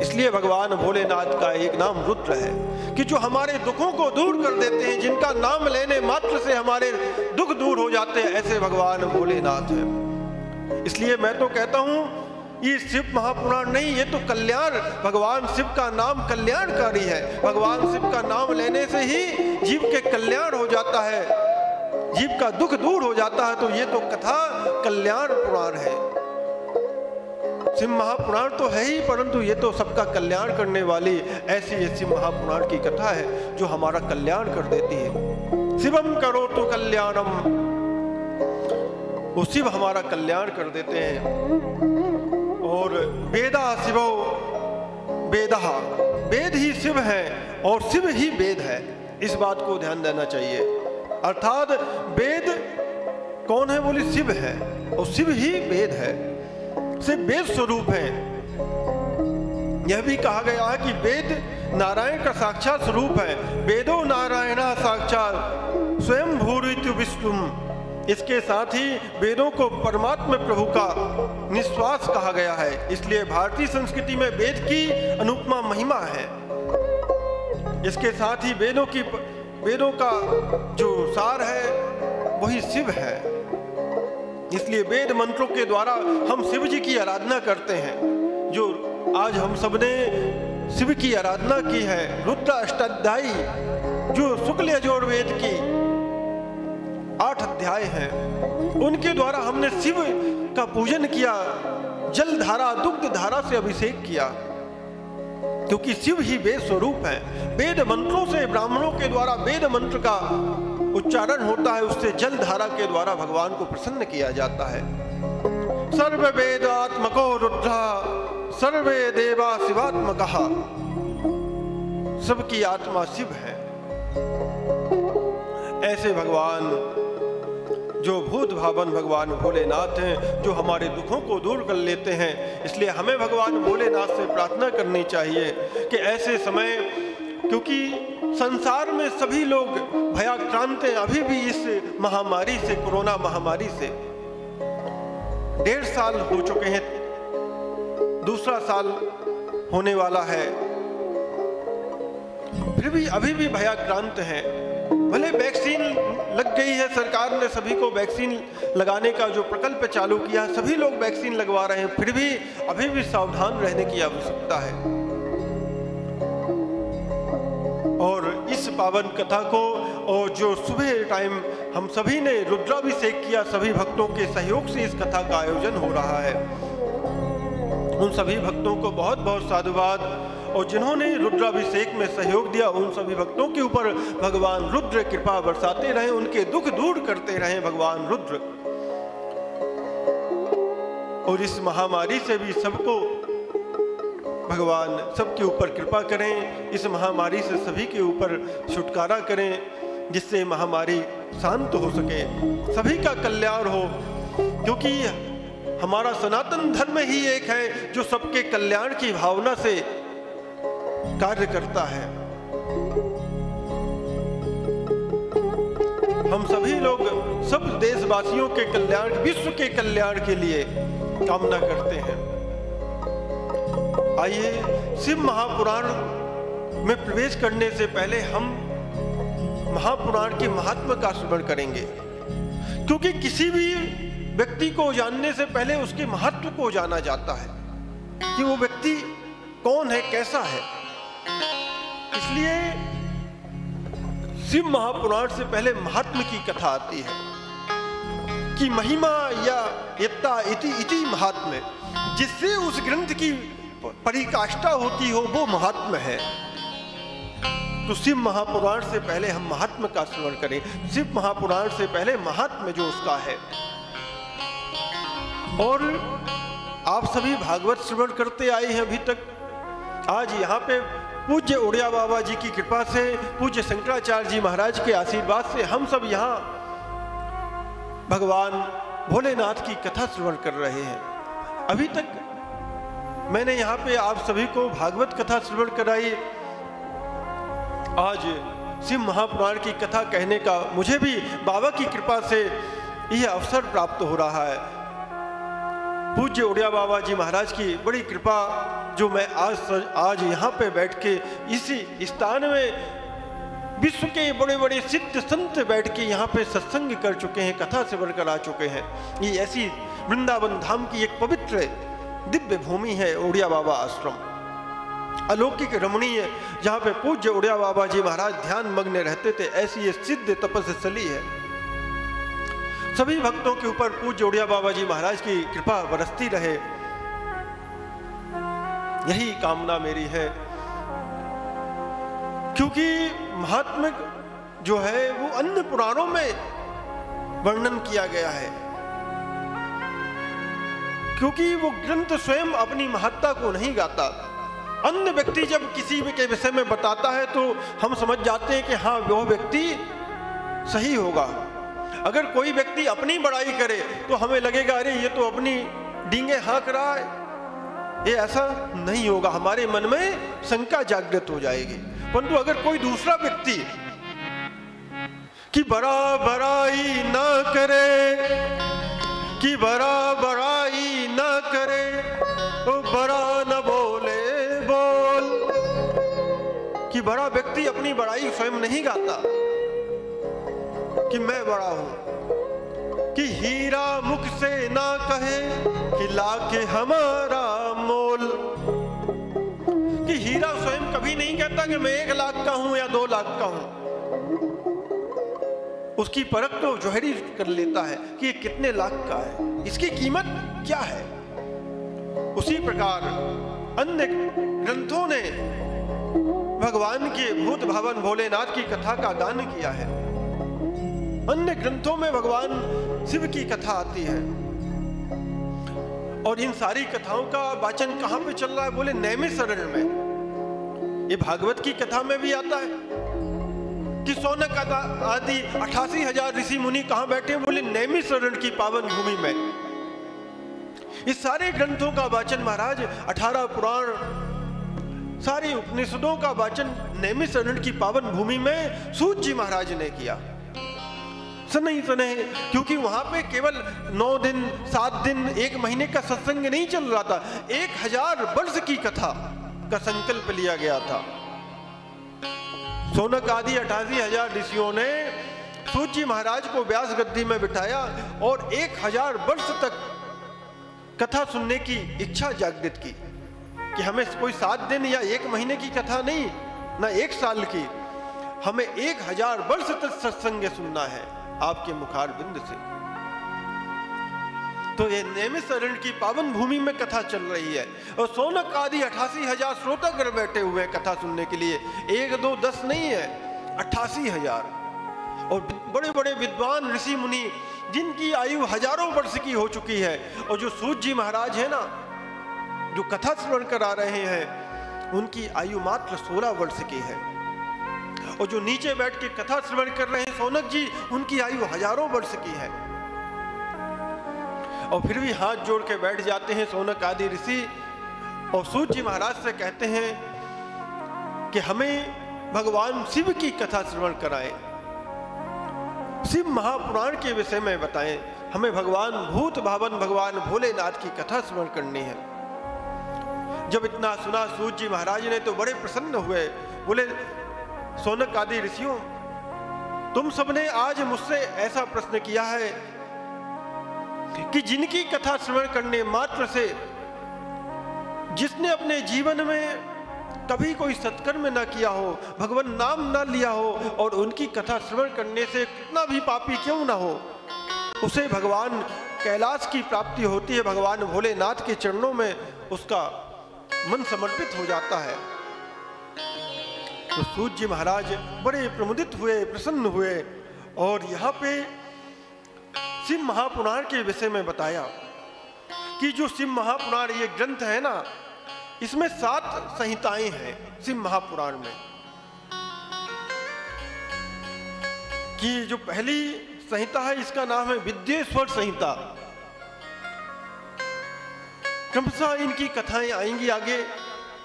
इसलिए भगवान भोलेनाथ का एक नाम रुद्र है कि जो हमारे दुखों को दूर कर देते हैं, जिनका नाम लेने मात्र से हमारे दुख दूर हो जाते हैं, ऐसे भगवान भोलेनाथ हैं। इसलिए मैं तो कहता हूँ ये शिव महापुराण नहीं, ये तो कल्याण, भगवान शिव का नाम कल्याणकारी है। भगवान शिव का नाम लेने से ही जीव के कल्याण हो जाता है, जीव का दुख दूर हो जाता है। तो ये तो कथा कल्याण पुराण है। शिव महापुराण तो है ही, परंतु ये तो सबका कल्याण करने वाली ऐसी ये शिव महापुराण की कथा है जो हमारा कल्याण कर देती है। शिवम करो तो कल्याणम, वो शिव हमारा कल्याण कर देते हैं। और वेदा शिवो वेदा, वेद ही शिव है और शिव ही वेद है, इस बात को ध्यान देना चाहिए। अर्थात वेद कौन है? बोले शिव है, और शिव ही वेद है, शिव वेद स्वरूप है। यह भी कहा गया है कि वेद नारायण का साक्षात स्वरूप है। वेदो नारायण साक्षात स्वयं भूरितु विष्णुम। इसके साथ ही वेदों को परमात्मा प्रभु का निश्वास कहा गया है। इसलिए भारतीय संस्कृति में वेद की अनुपमा महिमा है। इसके साथ ही वेदों का जो सार है वही शिव है। इसलिए वेद मंत्रों के द्वारा हम शिव जी की आराधना करते हैं। जो आज हम सब ने शिव की आराधना की है, रुद्र अष्टाध्यायी जो शुक्ल यजुर्वेद की 8 अध्याय हैं, उनके द्वारा हमने शिव का पूजन किया, जल धारा दुग्ध धारा से अभिषेक किया, क्योंकि शिव ही वेद स्वरूप है। वेद मंत्रों से ब्राह्मणों के द्वारा वेद मंत्र का उच्चारण होता है, उससे जल धारा के द्वारा भगवान को प्रसन्न किया जाता है। सर्व वेदात्मको रुद्रा सर्वे देवा शिवात्मकः, सबकी आत्मा शिव है। ऐसे भगवान जो भूत भावन भगवान भोलेनाथ हैं, जो हमारे दुखों को दूर कर लेते हैं। इसलिए हमें भगवान भोलेनाथ से प्रार्थना करनी चाहिए कि ऐसे समय, क्योंकि संसार में सभी लोग भयाक्रांत हैं अभी भी इस महामारी से, कोरोना महामारी से। 1.5 साल हो चुके हैं, दूसरा साल होने वाला है, फिर भी अभी भी भयाक्रांत हैं। भले वैक्सीन लग गई है, सरकार ने सभी को वैक्सीन लगाने का जो प्रकल्प चालू किया, सभी लोग वैक्सीन लगवा रहे हैं, फिर भी अभी भी सावधान रहने की आवश्यकता है। और इस पावन कथा को, और जो सुबह टाइम हम सभी ने रुद्राभिषेक किया, सभी भक्तों के सहयोग से इस कथा का आयोजन हो रहा है। उन सभी भक्तों को बहुत बहुत साधुवाद, और जिन्होंने रुद्राभिषेक में सहयोग दिया उन सभी भक्तों के ऊपर भगवान रुद्र कृपा बरसाते रहे, उनके दुख दूर करते रहे भगवान रुद्र। और इस महामारी से भी सबको भगवान सबके ऊपर कृपा करें, इस महामारी से सभी के ऊपर छुटकारा करें, जिससे महामारी शांत हो सके, सभी का कल्याण हो। क्योंकि हमारा सनातन धर्म ही एक है जो सबके कल्याण की भावना से कार्य करता है। हम सभी लोग सब देशवासियों के कल्याण, विश्व के कल्याण के लिए कामना करते हैं। आइए शिव महापुराण में प्रवेश करने से पहले हम महापुराण के महात्मा का स्मरण करेंगे, क्योंकि किसी भी व्यक्ति को जानने से पहले उसके महत्व को जाना जाता है कि वो व्यक्ति कौन है, कैसा है। इसलिए शिव महापुराण से पहले महात्मा की कथा आती है कि महिमा या यत्ता इति इति महात्म्य, जिससे उस ग्रंथ की परिकाष्ठा होती हो वो महात्मा है। तो शिव महापुराण से पहले हम महात्मा का स्मरण करें। शिव महापुराण से पहले महात्मा जो उसका है। और आप सभी भागवत श्रवण करते आए हैं अभी तक। आज यहाँ पे पूज्य उड़िया बाबा जी की कृपा से, पूज्य शंकराचार्य जी महाराज के आशीर्वाद से हम सब यहाँ भगवान भोलेनाथ की कथा श्रवण कर रहे हैं। अभी तक मैंने यहाँ पे आप सभी को भागवत कथा श्रवण कराई। आज शिव महापुराण की कथा कहने का मुझे भी बाबा की कृपा से यह अवसर प्राप्त हो रहा है। पूज्य उड़िया बाबा जी महाराज की बड़ी कृपा, जो मैं आज यहाँ पे बैठ के इसी स्थान में विश्व के बड़े बड़े सिद्ध संत बैठ के यहाँ पे सत्संग कर चुके हैं, कथा से बढ़कर आ चुके हैं। ये ऐसी वृंदावन धाम की एक पवित्र दिव्य भूमि है उड़िया बाबा आश्रम, अलौकिक रमणीय, जहाँ पे पूज्य उड़िया बाबा जी महाराज ध्यान मग्न रहते थे। ऐसी ये सिद्ध तपस्या है। सभी भक्तों के ऊपर पूज्य उड़िया बाबा जी महाराज की कृपा बरसती रहे, यही कामना मेरी है। क्योंकि महात्म्य जो है वो अन्य पुराणों में वर्णन किया गया है, क्योंकि वो ग्रंथ स्वयं अपनी महत्ता को नहीं गाता। अन्य व्यक्ति जब किसी के विषय में बताता है तो हम समझ जाते हैं कि हाँ वह व्यक्ति सही होगा। अगर कोई व्यक्ति अपनी बड़ाई करे तो हमें लगेगा अरे ये तो अपनी डींगे हाँक रहा है, ये ऐसा नहीं होगा, हमारे मन में शंका जागृत हो जाएगी। परंतु अगर कोई दूसरा व्यक्ति कि बड़ाई ना करे, कि बड़ाई ना करे, तो बड़ा न बोले बोल, कि बड़ा व्यक्ति अपनी बड़ाई स्वयं नहीं गाता कि मैं बड़ा हूं, कि हीरा मुख से ना कहे कि लाके हमारा मोल, कि हीरा स्वयं कभी नहीं कहता कि मैं 1 लाख का हूं या 2 लाख का हूं। उसकी परख तो जोहरी कर लेता है कि ये कितने लाख का है, इसकी कीमत क्या है। उसी प्रकार अन्य ग्रंथों ने भगवान के भूत भावन भोलेनाथ की कथा का गान किया है। अन्य ग्रंथों में भगवान शिव की कथा आती है, और इन सारी कथाओं का वाचन कहां पे चल रहा है? बोले नैमिषारण्य में। ये भागवत की कथा में भी आता है कि शौनक आदि 88,000 ऋषि मुनि कहां बैठे हैं? बोले नैमिषारण्य की पावन भूमि में। इस सारे ग्रंथों का वाचन महाराज, 18 पुराण, सारी उपनिषदों का वाचन नैमिषारण्य की पावन भूमि में सूत जी महाराज ने किया। सनई, क्योंकि वहां पे केवल 9 दिन 7 दिन 1 महीने का सत्संग नहीं चल रहा था, 1000 वर्ष की कथा का संकल्प लिया गया था। शौनक आदि 88,000 ऋषियों ने सूत जी महाराज को व्यास गद्दी में बिठाया और 1000 वर्ष तक कथा सुनने की इच्छा जागृत की कि हमें कोई 7 दिन या 1 महीने की कथा नहीं, ना 1 साल की, हमें 1000 वर्ष तक सत्संग सुनना है आपके मुखार बिंद से। तो ये नैमिषारण्य की पावन भूमि में कथा चल रही है, और शौनक आदि 88,000 श्रोतागण बैठे हुए हैं कथा सुनने के लिए। 1 2 10 नहीं है, 88,000। और बड़े बड़े विद्वान ऋषि मुनि जिनकी आयु हजारों वर्ष की हो चुकी है, और जो सूत जी महाराज है ना, जो कथा श्रवण करा रहे हैं, उनकी आयु मात्र 16 वर्ष की है। और जो नीचे बैठ के कथा श्रवण कर रहे हैं शौनक जी, उनकी आयु हजारों वर्ष की है। और फिर भी हाथ जोड़ के बैठ जाते हैं शौनक आदि ऋषि, और सूत जी महाराज से कहते हैं कि हमें भगवान शिव की कथा श्रवण कराएं, शिव महापुराण के विषय में बताएं, हमें भगवान भूत भावन भगवान भोलेनाथ की कथा श्रवण करनी है। जब इतना सुना सूत जी महाराज ने तो बड़े प्रसन्न हुए। बोले शौनक आदि ऋषियों, तुम सबने आज मुझसे ऐसा प्रश्न किया है कि जिनकी कथा श्रवण करने मात्र से, जिसने अपने जीवन में कभी कोई सत्कर्म ना किया हो, भगवान नाम ना लिया हो, और उनकी कथा श्रवण करने से कितना भी पापी क्यों ना हो, उसे भगवान कैलाश की प्राप्ति होती है। भगवान भोलेनाथ के चरणों में उसका मन समर्पित हो जाता है। तो सूत जी महाराज बड़े प्रमुदित हुए, प्रसन्न हुए, और यहाँ पे शिव महापुराण के विषय में बताया कि जो शिव महापुराण ये ग्रंथ है ना, इसमें 7 संहिताएं हैं शिव महापुराण में। कि जो पहली संहिता है इसका नाम है विद्येश्वर संहिता। क्रमशः इनकी कथाएं आएंगी आगे,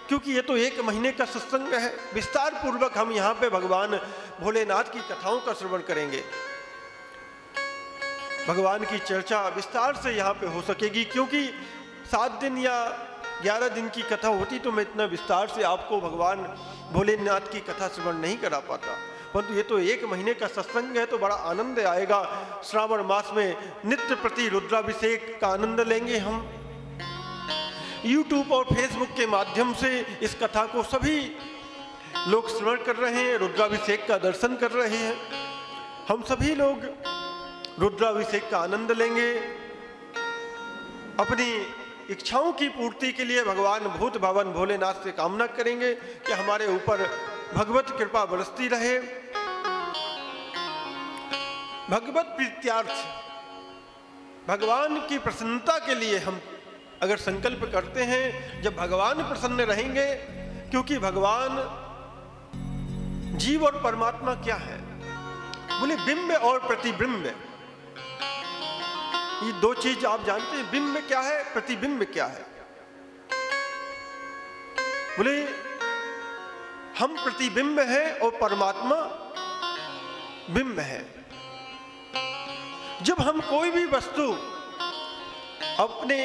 क्योंकि ये तो 1 महीने का सत्संग है। विस्तार पूर्वक हम यहाँ पे भगवान भोलेनाथ की कथाओं का श्रवण करेंगे। भगवान की चर्चा विस्तार से यहाँ पे हो सकेगी, क्योंकि 7 दिन या 11 दिन की कथा होती तो मैं इतना विस्तार से आपको भगवान भोलेनाथ की कथा श्रवण नहीं करा पाता, परंतु ये तो 1 महीने का सत्संग है तो बड़ा आनंद आएगा। श्रावण मास में नित्य प्रति रुद्राभिषेक का आनंद लेंगे हम। YouTube और Facebook के माध्यम से इस कथा को सभी लोग श्रवण कर रहे हैं, रुद्राभिषेक का दर्शन कर रहे हैं। हम सभी लोग रुद्राभिषेक का आनंद लेंगे। अपनी इच्छाओं की पूर्ति के लिए भगवान भूत भावन भोलेनाथ से कामना करेंगे कि हमारे ऊपर भगवत कृपा बरसती रहे। भगवत प्रीत्यार्थ, भगवान की प्रसन्नता के लिए हम अगर संकल्प करते हैं, जब भगवान प्रसन्न रहेंगे, क्योंकि भगवान जीव और परमात्मा क्या है, बोले बिंब और प्रतिबिंब। ये 2 चीज आप जानते हैं, बिंब क्या है, प्रतिबिंब क्या है। बोले हम प्रतिबिंब है और परमात्मा बिंब है। जब हम कोई भी वस्तु अपने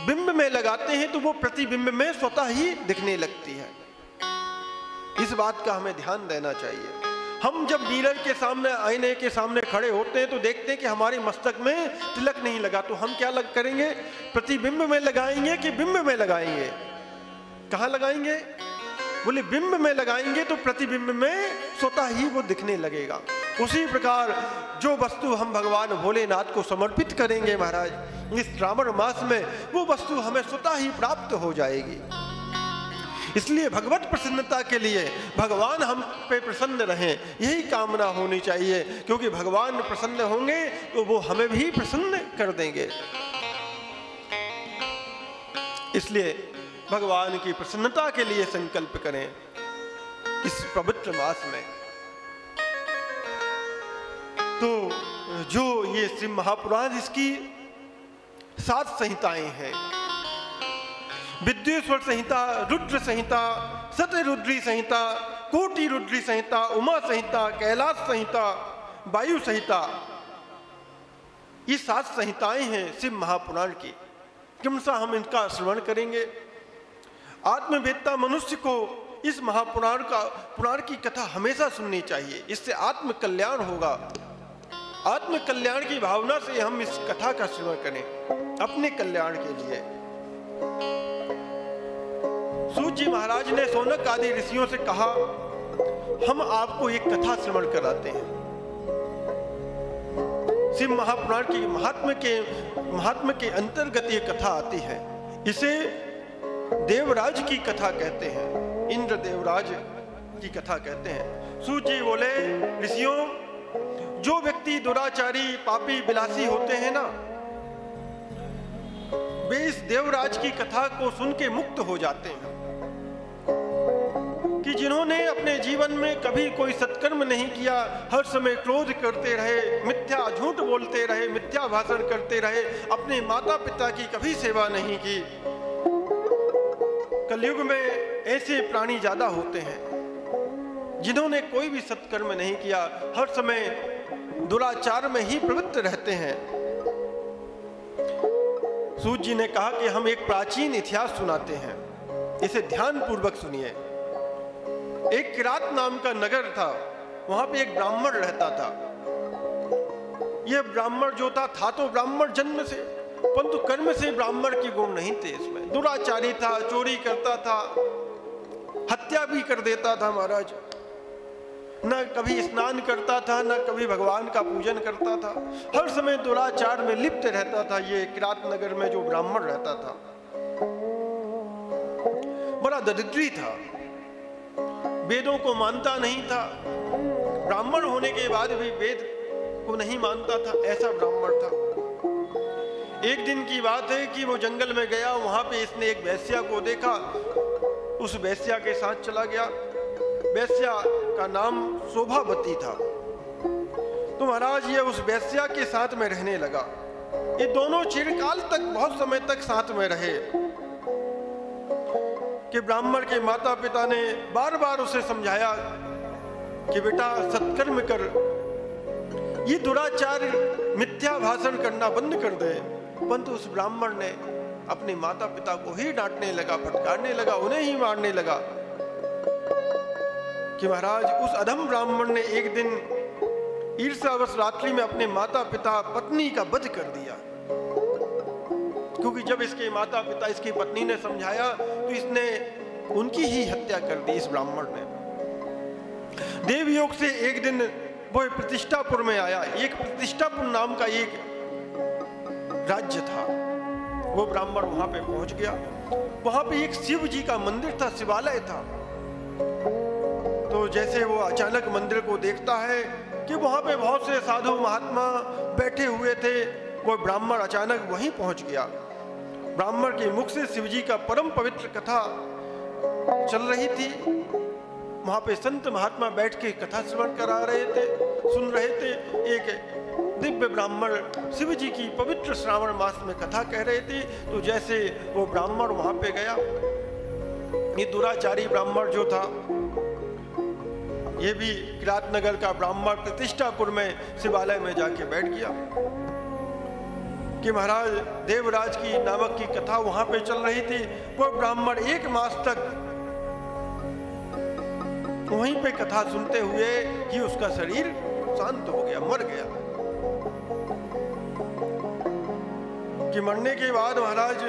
बिंब में लगाते हैं तो वो प्रतिबिंब में स्वतः ही दिखने लगती है। इस बात का हमें ध्यान देना चाहिए। हम जब मिरर के सामने, आईने के सामने खड़े होते हैं तो देखते हैं कि हमारे मस्तक में तिलक नहीं लगा, तो हम क्या करेंगे, प्रतिबिंब में लगाएंगे कि बिंब में लगाएंगे? कहाँ लगाएंगे? बोले बिंब में लगाएंगे तो प्रतिबिंब में स्वतः ही वो दिखने लगेगा। उसी प्रकार जो वस्तु हम भगवान भोलेनाथ को समर्पित करेंगे महाराज इस श्रावण मास में, वो वस्तु हमें स्वतः ही प्राप्त हो जाएगी। इसलिए भगवत प्रसन्नता के लिए भगवान हम पे प्रसन्न रहें, यही कामना होनी चाहिए, क्योंकि भगवान प्रसन्न होंगे तो वो हमें भी प्रसन्न कर देंगे। इसलिए भगवान की प्रसन्नता के लिए संकल्प करें इस पवित्र मास में। तो जो ये श्री महापुराण, इसकी 7 संहिताएं हैं, विद्युश्वर संहिता, रुद्र संहिता, शतरुद्री संहिता, कोटि रुद्री संहिता, उमा संहिता, कैलाश संहिता, वायु संहिता, ये 7 संहिताएं हैं शिव महापुराण की। क्रमशः हम इनका श्रवण करेंगे। आत्मवेत्ता मनुष्य को इस पुराण की कथा हमेशा सुननी चाहिए, इससे आत्म कल्याण होगा। आत्म कल्याण की भावना से हम इस कथा का श्रवण करें अपने कल्याण के लिए। सूत जी महाराज ने शौनक आदि ऋषियों से कहा, हम आपको एक कथा श्रवण कराते हैं। शिव महापुराण की महात्म्य के अंतर्गत ये कथा आती है। इसे देवराज की कथा कहते हैं, इंद्र देवराज की कथा कहते हैं। सूत जी बोले, ऋषियों, जो व्यक्ति दुराचारी, पापी, विलासी होते हैं ना, वे इस देवराज की कथा को सुन के मुक्त हो जाते हैं। कि जिन्होंने अपने जीवन में कभी कोई सत्कर्म नहीं किया, हर समय क्रोध करते रहे, मिथ्या झूठ बोलते रहे, मिथ्या भाषण करते रहे, अपने माता पिता की कभी सेवा नहीं की। कलयुग में ऐसे प्राणी ज्यादा होते हैं जिन्होंने कोई भी सत्कर्म नहीं किया, हर समय दुराचार में ही प्रवृत्त रहते हैं। सूत जी ने कहा कि हम एक प्राचीन इतिहास सुनाते हैं, इसे ध्यान पूर्वक सुनिए। एक किरात नाम का नगर था, वहां पे एक ब्राह्मण रहता था। यह ब्राह्मण जो था तो ब्राह्मण जन्म से, परंतु कर्म से ब्राह्मण के गुण नहीं थे इसमें। दुराचारी था, चोरी करता था, हत्या भी कर देता था महाराज। न कभी स्नान करता था, न कभी भगवान का पूजन करता था, हर समय दुराचार में लिप्त रहता था। ये किरात नगर में जो ब्राह्मण रहता था बड़ा दरिद्री था, वेदों को मानता नहीं था, ब्राह्मण होने के बाद भी वेद को नहीं मानता था, ऐसा ब्राह्मण था। एक दिन की बात है कि वो जंगल में गया, वहां पे इसने एक वैश्या को देखा, उस वैश्या के साथ चला गया। वैश्या का नाम शोभावती था। तो महाराज ये उस वैश्या के साथ में रहने लगा। ये दोनों चिरकाल तक, बहुत समय तक साथ में रहे। कि ब्राह्मण के माता पिता ने बार बार उसे समझाया कि बेटा सत्कर्म कर, ये दुराचार, मिथ्या भाषण करना बंद कर दे, परंतु उस ब्राह्मण ने अपने माता पिता को ही डांटने लगा, फटकारने लगा, उन्हें ही मारने लगा कि महाराज उस अधम ब्राह्मण ने एक दिन ईर्ष्यावश रात्रि में अपने माता पिता पत्नी का वध कर दिया। क्योंकि जब इसके माता पिता इसकी पत्नी ने समझाया तो इसने उनकी ही हत्या कर दी। इस ब्राह्मण ने देवयोग से एक दिन वो प्रतिष्ठापुर में आया। एक प्रतिष्ठापुर नाम का एक राज्य था। वो ब्राह्मण वहां पे पहुंच गया। वहां पे एक शिव जी का मंदिर था, शिवालय था। तो जैसे वो अचानक मंदिर को देखता है कि वहां पे बहुत से साधु महात्मा बैठे हुए थे, वो ब्राह्मण अचानक वहीं पहुंच गया। ब्राह्मण के मुख से शिव जी का परम पवित्र कथा चल रही थी। वहां पे संत महात्मा बैठ के कथा श्रवण करा रहे थे, सुन रहे थे। एक दिव्य ब्राह्मण शिव जी की पवित्र श्रावण मास में कथा कह रहे थे। तो जैसे वो ब्राह्मण वहां पे गया, ये दुराचारी ब्राह्मण जो था, ये भी किरातनगर का ब्राह्मण प्रतिष्ठापुर में शिवालय में जाके बैठ गया कि महाराज देवराज की नामक की कथा वहां पे चल रही थी। वो ब्राह्मण 1 मास तक वहीं पे कथा सुनते हुए ही उसका शरीर शांत हो गया, मर गया। कि मरने के बाद महाराज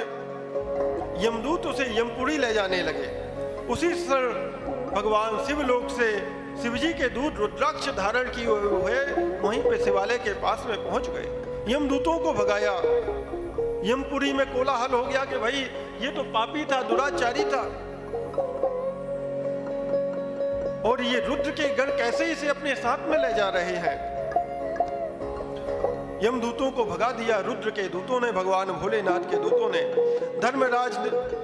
यमदूत उसे यमपुरी ले जाने लगे। उसी समय भगवान शिवलोक से शिवजी के दूत रुद्राक्ष धारण किए हुए वहीं पे शिवालय के पास में पहुंच गए। यमदूतों को भगाया। यमपुरी में कोलाहल हो गया कि भाई ये तो पापी था, दुराचारी था, और ये रुद्र के गण कैसे इसे अपने साथ में ले जा रहे हैं। यमदूतों को भगा दिया रुद्र के दूतों ने, भगवान भोलेनाथ के दूतों ने। धर्मराज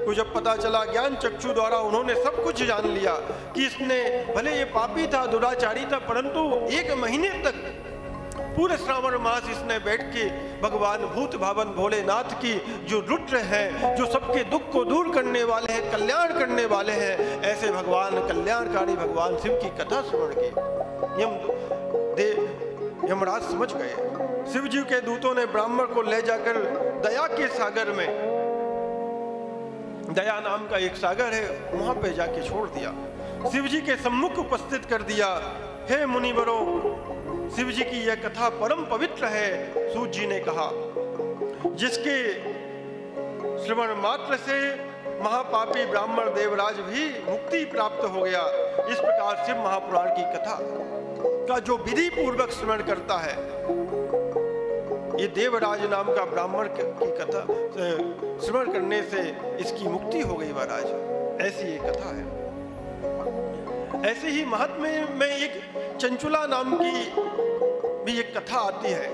को जब पता चला, ज्ञान चक्षु द्वारा उन्होंने सब कुछ जान लिया कि इसने भले ये पापी था, दुराचारी था, परंतु 1 महीने तक पूरे श्रावण मास इसने बैठ के भगवान भूत भावन भोलेनाथ की जो रुद्र हैं, जो सबके दुख को दूर करने वाले हैं, कल्याण करने वाले हैं, ऐसे भगवान कल्याणकारी भगवान शिव की कथा श्रवण की यमराज समझ गए। शिव जी के दूतों ने ब्राह्मण को ले जाकर दया के सागर में, दया नाम का एक सागर है, वहां पे जाके छोड़ दिया। शिव जी के सम्मुख उपस्थित कर दिया। हे मुनिवरों, शिव जी की यह कथा परम पवित्र है। सूत जी ने कहा, जिसके श्रवण मात्र से महापापी ब्राह्मण देवराज भी मुक्ति प्राप्त हो गया। इस प्रकार शिव महापुराण की कथा का जो विधि पूर्वक श्रवण करता है, ये देवराज नाम का ब्राह्मण की कथा श्रवण करने से इसकी मुक्ति हो गई महाराज। ऐसी ये कथा है। ऐसे ही महात्म्य में एक चंचुला नाम की भी एक कथा आती है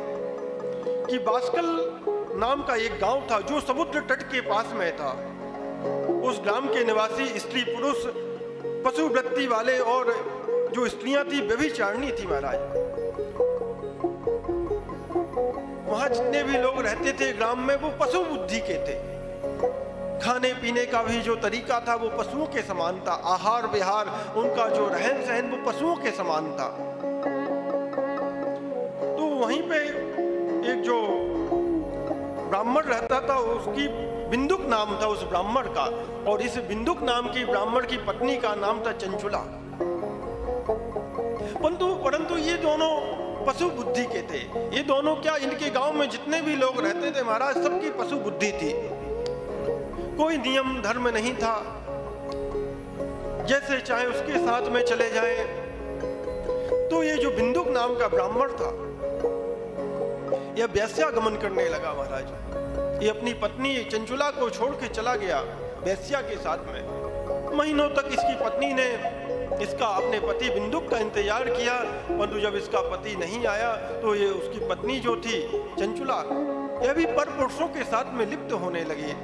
कि बास्कल नाम का एक गांव था जो समुद्र तट के पास में था। उस ग्राम के निवासी स्त्री पुरुष पशु वृत्ति वाले, और जो स्त्रियां थी व्यभिचारिणी थी महाराज। वहां जितने भी लोग रहते थे ग्राम में, वो पशु बुद्धि के थे। खाने पीने का भी जो तरीका था वो पशुओं के समान था। आहार विहार, उनका जो रहन सहन वो पशुओं के समान था। तो वहीं पे एक जो ब्राह्मण रहता था, उसकी बिंदुक नाम था उस ब्राह्मण का, और इस बिंदुक नाम की ब्राह्मण की पत्नी का नाम था चंचुला। परंतु ये दोनों पशु बुद्धि के थे। ये दोनों क्या, इनके गांव में जितने भी लोग रहते थे महाराज, सबकी पशु बुद्धि थी। कोई नियम धर्म नहीं था, जैसे चाहे उसके साथ में चले जाएं। तो ये जो बिंदुक नाम का ब्राह्मण था, यह वेश्यागमन करने लगा महाराज। ये अपनी पत्नी चंचुला को छोड़ के चला गया वेश्या के साथ में। महीनों तक इसकी पत्नी ने इसका, अपने पति बिंदुक का इंतजार किया, परंतु जब इसका पति नहीं आया तो ये उसकी पत्नी जो थी चंचुला, यह भी पर पुरुषों के साथ में लिप्त होने लगी।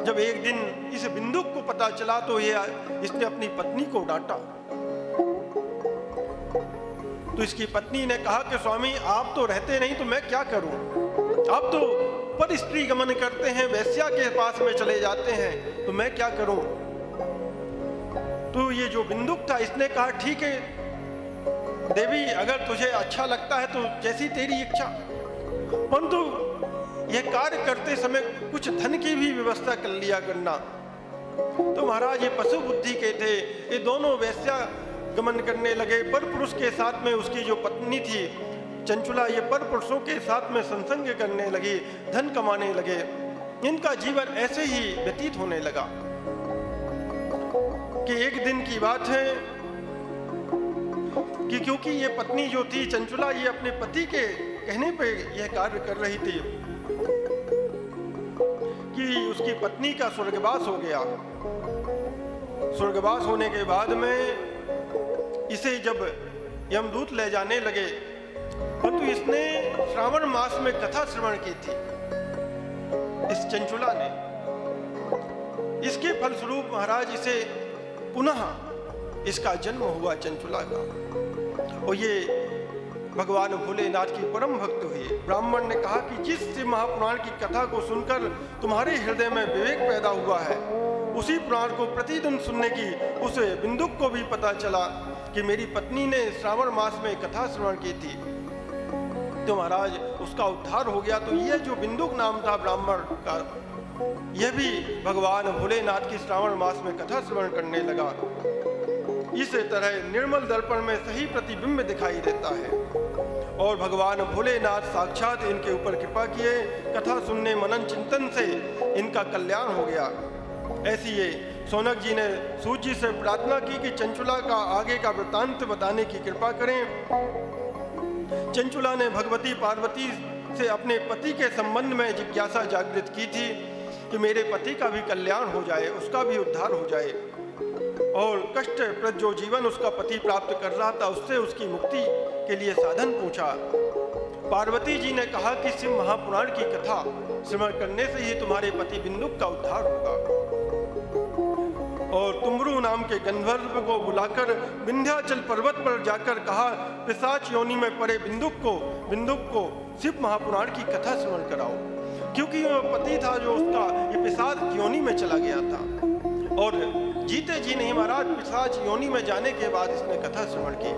जब एक दिन इस बिंदुक को पता चला तो इसने अपनी पत्नी को डांटा। तो इसकी पत्नी ने कहा कि स्वामी, आप तो रहते नहीं तो मैं क्या करूं? आप तो पर स्त्री गमन करते हैं, वेश्या के पास में चले जाते हैं, तो मैं क्या करूं? तो ये जो बिंदुक था, इसने कहा ठीक है देवी, अगर तुझे अच्छा लगता है तो जैसी तेरी इच्छा। परंतु यह कार्य करते समय कुछ धन की भी व्यवस्था कर लिया करना। तो महाराज ये पशु बुद्धि के थे, ये दोनों वैश्या गमन करने लगे। पर पुरुष के साथ में उसकी जो पत्नी थी चंचुला, ये पर पुरुषों के साथ में संसंग करने लगी, धन कमाने लगे। इनका जीवन ऐसे ही व्यतीत होने लगा कि एक दिन की बात है कि क्योंकि ये पत्नी जो थी चंचुला, ये अपने पति के कहने पे यह कार्य कर रही थी कि उसकी पत्नी का स्वर्गवास हो गया। स्वर्गवास होने के बाद में इसे जब यमदूत ले जाने लगे, परंतु इसने श्रावण मास में कथा श्रवण की थी इस चंचुला ने। इसके फलस्वरूप महाराज इसे पुनः इसका जन्म हुआ चंचुला का, और ये भगवान भोलेनाथ की परम भक्त हुई। ब्राह्मण ने कहा कि जिस शिव महापुराण की कथा को सुनकर तुम्हारे हृदय में विवेक पैदा हुआ है, उसी पुराण को प्रतिदिन सुनने की उस बिंदुक को भी पता चला कि मेरी पत्नी ने श्रावण मास में कथा श्रवण की थी, तो महाराज उसका उद्धार हो गया। तो यह जो बिंदुक नाम था ब्राह्मण का, यह भी भगवान भोलेनाथ की श्रावण मास में कथा श्रवण करने लगा। इस तरह निर्मल दर्पण में सही प्रतिबिंब दिखाई देता है, और भगवान भोलेनाथ साक्षात इनके ऊपर कृपा किए। कथा सुनने मनन चिंतन से इनका कल्याण हो गया। ऐसी ये सौनक जी ने सूत जी से प्रार्थना की कि चंचुला का आगे का वृत्तांत बताने की कृपा करें। चंचुला ने भगवती पार्वती से अपने पति के संबंध में जिज्ञासा जागृत की थी कि मेरे पति का भी कल्याण हो जाए, उसका भी उद्धार हो जाए, और कष्टप्रद जो जीवन उसका पति प्राप्त कर रहा था उससे उसकी मुक्ति के लिए साधन पूछा। पार्वती जी ने कहा कि शिव महापुराण की कथा श्रवण करने से ही तुम्हारे पति बिंदुक का उद्धार होगा। और तुमरू नाम के गंधर्व को बुलाकर विंध्याचल पर्वत पर जाकर कहा, पिशाच योनि में पड़े बिंदुक को शिव महापुराण की कथा श्रवण कराओ, क्योंकि वह पति था जो उसका ये पिशाच योनि में चला गया था, और जीते जी नहीं महाराज पिशाच योनि में जाने के बाद इसने कथा श्रवण की।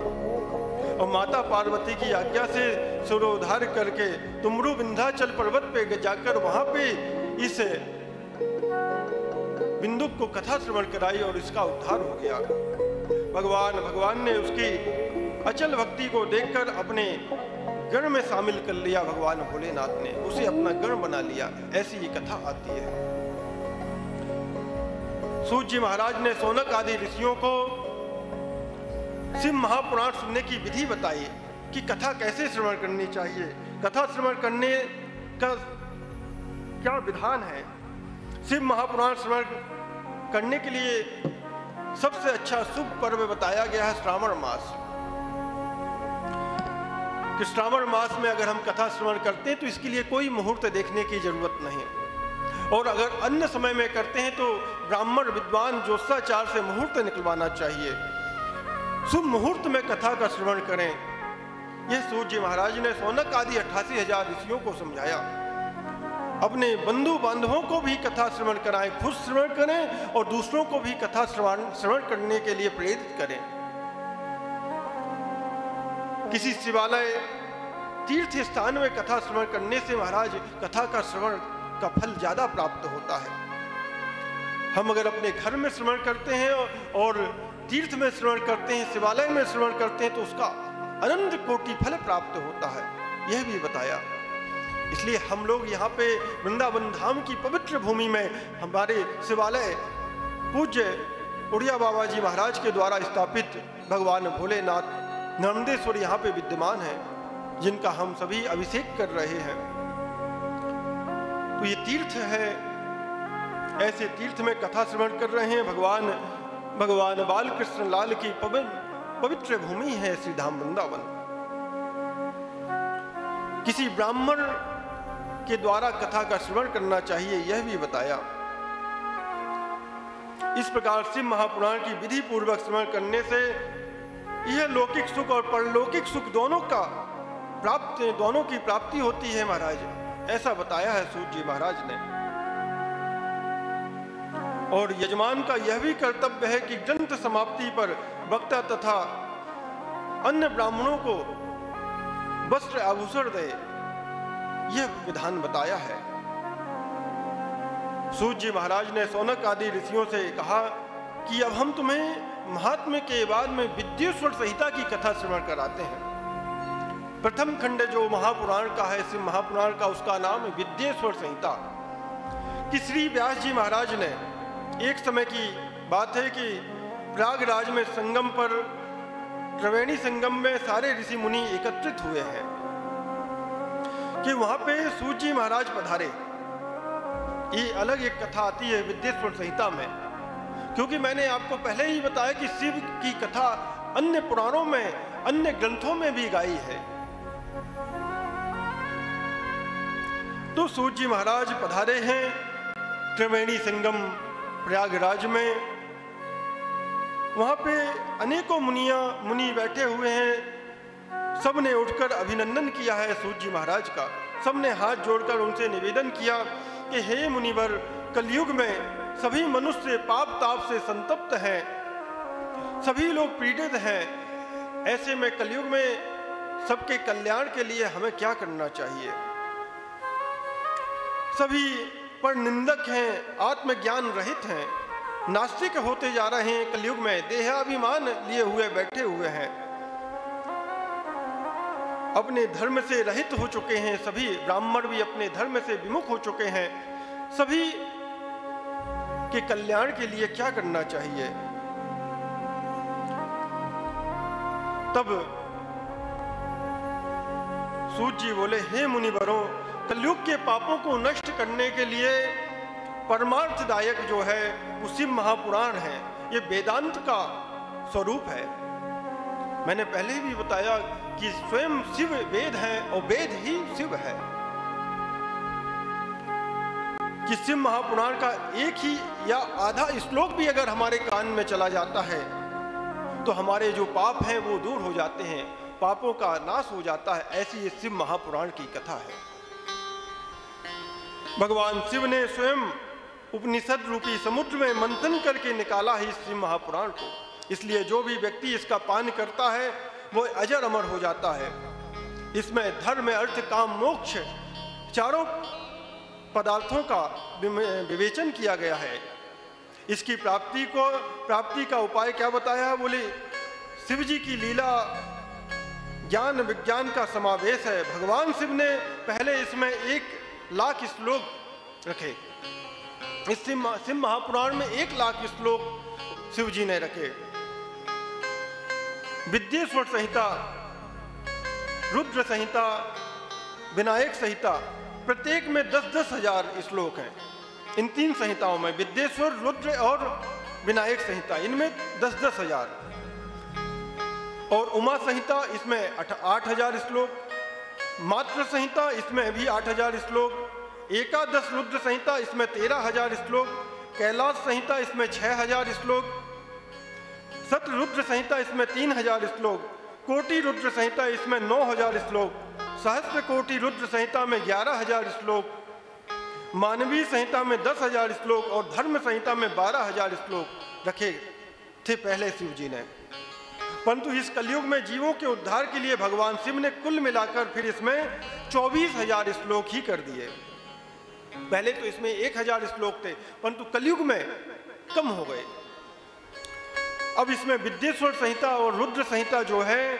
और माता पार्वती की आज्ञा से सूर्योद्धार करके तुमरू विंध्याचल पर्वत पे जाकर वहां पे इस बिंदुक को कथा श्रवण कराई और इसका उद्धार हो गया। भगवान ने उसकी अचल भक्ति को देखकर अपने गण में शामिल कर लिया। भगवान भोलेनाथ ने उसे अपना गण बना लिया। ऐसी ये कथा आती है। सूत जी महाराज ने सौनक आदि ऋषियों को शिव महापुराण सुनने की विधि बताई कि कथा कैसे श्रवण करनी चाहिए, कथा श्रवण करने का क्या विधान है। शिव महापुराण श्रवण करने के लिए सबसे अच्छा शुभ पर्व बताया गया है श्रावण मास, कि श्रावण मास में अगर हम कथा श्रवण करते हैं तो इसके लिए कोई मुहूर्त देखने की जरूरत नहीं, और अगर अन्य समय में करते हैं तो ब्राह्मण विद्वान ज्योतिषाचार से मुहूर्त निकलवाना चाहिए। शुभ मुहूर्त में कथा का श्रवण करें। यह सूत जी महाराज ने सौनक आदि 88,000 ऋषियों को समझाया। अपने बंधु बांधवों को भी कथा श्रवण कराएं, खुद श्रवण करें और दूसरों को भी कथा श्रवण करने के लिए प्रेरित करें। किसी शिवालय तीर्थ स्थान में कथा श्रवण करने से महाराज कथा का श्रवण का फल ज्यादा प्राप्त होता है। हम अगर अपने घर में श्रवण करते हैं और तीर्थ में श्रवण करते हैं, शिवालय में श्रवण करते हैं, तो उसका अनंत कोटि फल प्राप्त होता है, यह भी बताया। इसलिए हम लोग यहाँ पे वृंदावन धाम की पवित्र भूमि में हमारे शिवालय पूज्य उड़िया बाबा जी महाराज के द्वारा स्थापित भगवान भोलेनाथ नर्मदेश्वर यहाँ पे विद्यमान है, जिनका हम सभी अभिषेक कर रहे हैं। तो ये तीर्थ है, ऐसे तीर्थ में कथा श्रवण कर रहे हैं। भगवान बाल कृष्ण लाल की पवित्र भूमि है श्री धाम वृंदावन। किसी ब्राह्मण के द्वारा कथा का श्रवण करना चाहिए, यह भी बताया। इस प्रकार शिव महापुराण की विधि पूर्वक श्रवण करने से यह लौकिक सुख और परलौकिक सुख दोनों की प्राप्ति होती है महाराज, ऐसा बताया है सूत जी महाराज ने। और यजमान का यह भी कर्तव्य है कि ग्रंथ समाप्ति पर वक्ता तथा अन्य ब्राह्मणों को वस्त्र आभूषण दे। यह विधान बताया है। सूत जी महाराज ने शौनक आदि ऋषियों से कहा कि अब हम तुम्हें महात्म्य के बाद में विद्येश्वर संहिता की कथा श्रवण कराते हैं। प्रथम खंड जो महापुराण का है, शिव महापुराण का, उसका नाम है विद्येश्वर संहिता। कि श्री व्यास जी महाराज ने, एक समय की बात है कि प्रयागराज में संगम पर, त्रिवेणी संगम में सारे ऋषि मुनि एकत्रित हुए हैं कि वहां पे सूत जी महाराज पधारे। ये अलग एक कथा आती है विद्येश्वर संहिता में, क्योंकि मैंने आपको पहले ही बताया कि शिव की कथा अन्य पुराणों में, अन्य ग्रंथों में भी गाई है। तो सूत जी महाराज पधारे हैं त्रिवेणी संगम प्रयागराज में। वहां पे अनेकों मुनि बैठे हुए हैं। सबने उठकर अभिनंदन किया है सूत जी महाराज का। सबने हाथ जोड़कर उनसे निवेदन किया कि हे मुनिवर, कलयुग में सभी मनुष्य पाप ताप से संतप्त हैं, सभी लोग पीड़ित हैं। ऐसे में कलयुग में सबके कल्याण के लिए हमें क्या करना चाहिए? सभी पर निंदक हैं, आत्मज्ञान रहित हैं, नास्तिक होते जा रहे हैं, कलयुग में देहाभिमान लिए हुए बैठे हुए हैं, अपने धर्म से रहित हो चुके हैं। सभी ब्राह्मण भी अपने धर्म से विमुख हो चुके हैं। सभी के कल्याण के लिए क्या करना चाहिए? तब सूत जी बोले, हे मुनिवरों, कलयुग के पापों को नष्ट करने के लिए परमार्थदायक जो है वो शिव महापुराण है। ये वेदांत का स्वरूप है। मैंने पहले भी बताया कि स्वयं शिव वेद है और वेद ही शिव है। कि शिव महापुराण का एक ही या आधा श्लोक भी अगर हमारे कान में चला जाता है तो हमारे जो पाप हैं वो दूर हो जाते हैं, पापों का नाश हो जाता है। ऐसी ये शिव महापुराण की कथा है। भगवान शिव ने स्वयं उपनिषद रूपी समुद्र में मंथन करके निकाला है इस शिव महापुराण को। इसलिए जो भी व्यक्ति इसका पान करता है वो अजर अमर हो जाता है। इसमें धर्म, अर्थ, काम, मोक्ष चारों पदार्थों का विवेचन किया गया है। इसकी प्राप्ति का उपाय क्या बताया? बोले शिव जी की लीला ज्ञान विज्ञान का समावेश है। भगवान शिव ने पहले इसमें 1,00,000 श्लोक रखे। इस शिव महापुराण में 1,00,000 श्लोक शिव जी ने रखे। विद्येश्वर संहिता, रुद्र संहिता, विनायक संहिता, प्रत्येक में 10-10 हजार श्लोक हैं। इन 3 संहिताओं में विद्येश्वर, रुद्र और विनायक संहिता, इनमें 10-10 हजार। और उमा संहिता, इसमें 8,000 श्लोक। मात्र संहिता, इसमें भी 8,000 श्लोक। एकादश रुद्र संहिता, इसमें 13,000 श्लोक। कैलाश संहिता, इसमें 6,000 श्लोक। सत्र रुद्र संहिता, इसमें 3,000 श्लोक। कोटि रुद्र संहिता, इसमें 9,000 श्लोक। सहस्त्र कोटि रुद्र संहिता में 11,000 श्लोक। मानवीय संहिता में 10,000 श्लोक और धर्म संहिता में 12,000 श्लोक रखे थे पहले शिव जी ने। परंतु इस कलयुग में जीवों के उद्धार के लिए भगवान शिव ने कुल मिलाकर फिर इसमें 24,000 श्लोक ही कर दिए। पहले तो इसमें 1,000 श्लोक थे, परंतु कलयुग में कम हो गए। अब इसमें विद्येश्वर संहिता और रुद्र संहिता जो है,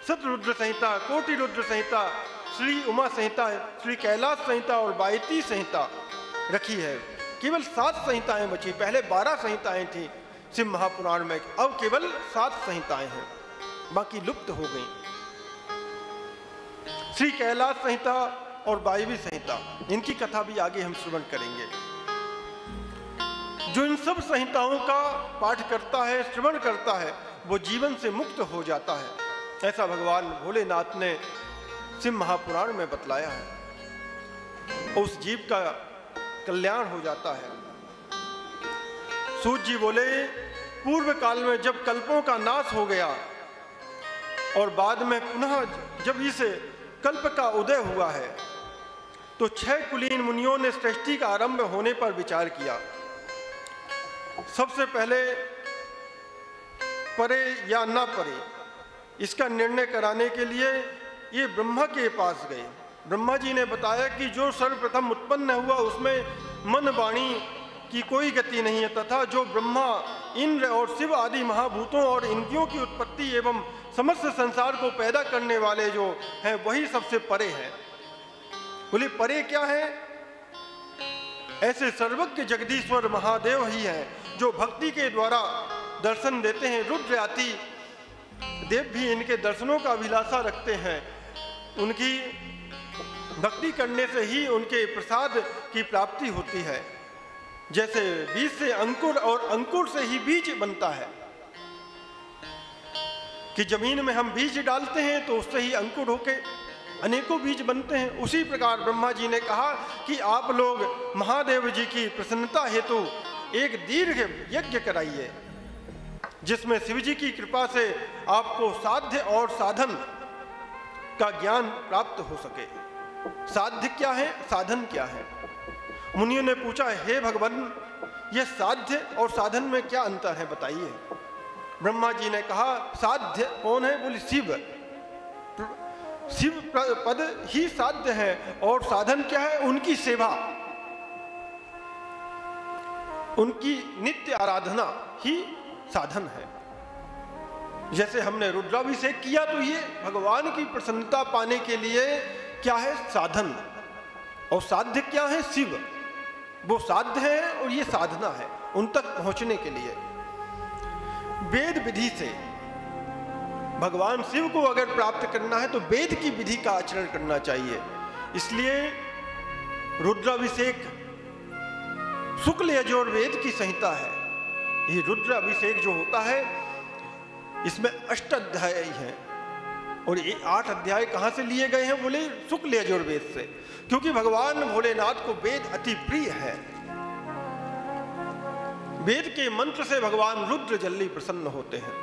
सतरुद्र संहिता, कोटि रुद्र संहिता, श्री उमा संहिता, श्री कैलाश संहिता और बायती संहिता रखी है। केवल 7 संहिताएं बची। पहले 12 संहिताएं थी शिव महापुराण में, अब केवल 7 संहिताएं हैं, बाकी लुप्त हो गई। श्री कैलाश संहिता और बायवी संहिता, इनकी कथा भी आगे हम श्रवण करेंगे। जो इन सब संहिताओं का पाठ करता है, श्रवण करता है, वो जीवन से मुक्त हो जाता है। ऐसा भगवान भोलेनाथ ने शिव महापुराण में बतलाया है। उस जीव का कल्याण हो जाता है। सूत जी बोले, पूर्व काल में जब कल्पों का नाश हो गया और बाद में पुनः जब इस कल्प का उदय हुआ है, तो 6 कुलीन मुनियों ने सृष्टि का आरंभ होने पर विचार किया। सबसे पहले परे या न परे, इसका निर्णय कराने के लिए ये ब्रह्मा के पास गए ब्रह्मा जी ने बताया कि जो सर्वप्रथम उत्पन्न हुआ उसमें मन वाणी की कोई गति नहीं है, तथा जो ब्रह्मा, इंद्र और शिव आदि महाभूतों और इंद्रियों की उत्पत्ति एवं समस्त संसार को पैदा करने वाले जो हैं वही सबसे परे है। बोले परे क्या है? ऐसे सर्वज्ञ जगदीश्वर महादेव ही हैं जो भक्ति के द्वारा दर्शन देते हैं। रुद्र आदि देव भी इनके दर्शनों का अभिलाषा रखते हैं। उनकी भक्ति करने से ही उनके प्रसाद की प्राप्ति होती है। जैसे बीज से अंकुर और अंकुर से ही बीज बनता है, कि जमीन में हम बीज डालते हैं तो उससे ही अंकुर होके अनेकों बीज बनते हैं। उसी प्रकार ब्रह्मा जी ने कहा कि आप लोग महादेव जी की प्रसन्नता हेतु एक दीर्घ यज्ञ कराइए, जिसमें शिव जी की कृपा से आपको साध्य और साधन का ज्ञान प्राप्त हो सके। साध्य क्या है, साधन क्या है? मुनियों ने पूछा, हे भगवान, यह साध्य और साधन में क्या अंतर है, बताइए। ब्रह्मा जी ने कहा, साध्य कौन है? बोले शिव। शिव पद ही साध्य है, और साधन क्या है? उनकी सेवा, उनकी नित्य आराधना ही साधन है। जैसे हमने रुद्राभिषेक किया तो ये भगवान की प्रसन्नता पाने के लिए क्या है? साधन। और साध्य क्या है? शिव। वो साध्य है और ये साधना है उन तक पहुंचने के लिए। वेद विधि से भगवान शिव को अगर प्राप्त करना है तो वेद की विधि का आचरण करना चाहिए। इसलिए रुद्राभिषेक शुक्ल यजुर्वेद की संहिता है। ये रुद्राभिषेक जो होता है इसमें 8 अध्याय हैं, और ये 8 अध्याय कहाँ से लिए गए हैं? बोले शुक्ल यजुर्वेद से, क्योंकि भगवान भोलेनाथ को वेद अति प्रिय है। वेद के मंत्र से भगवान रुद्र जल्दी प्रसन्न होते हैं।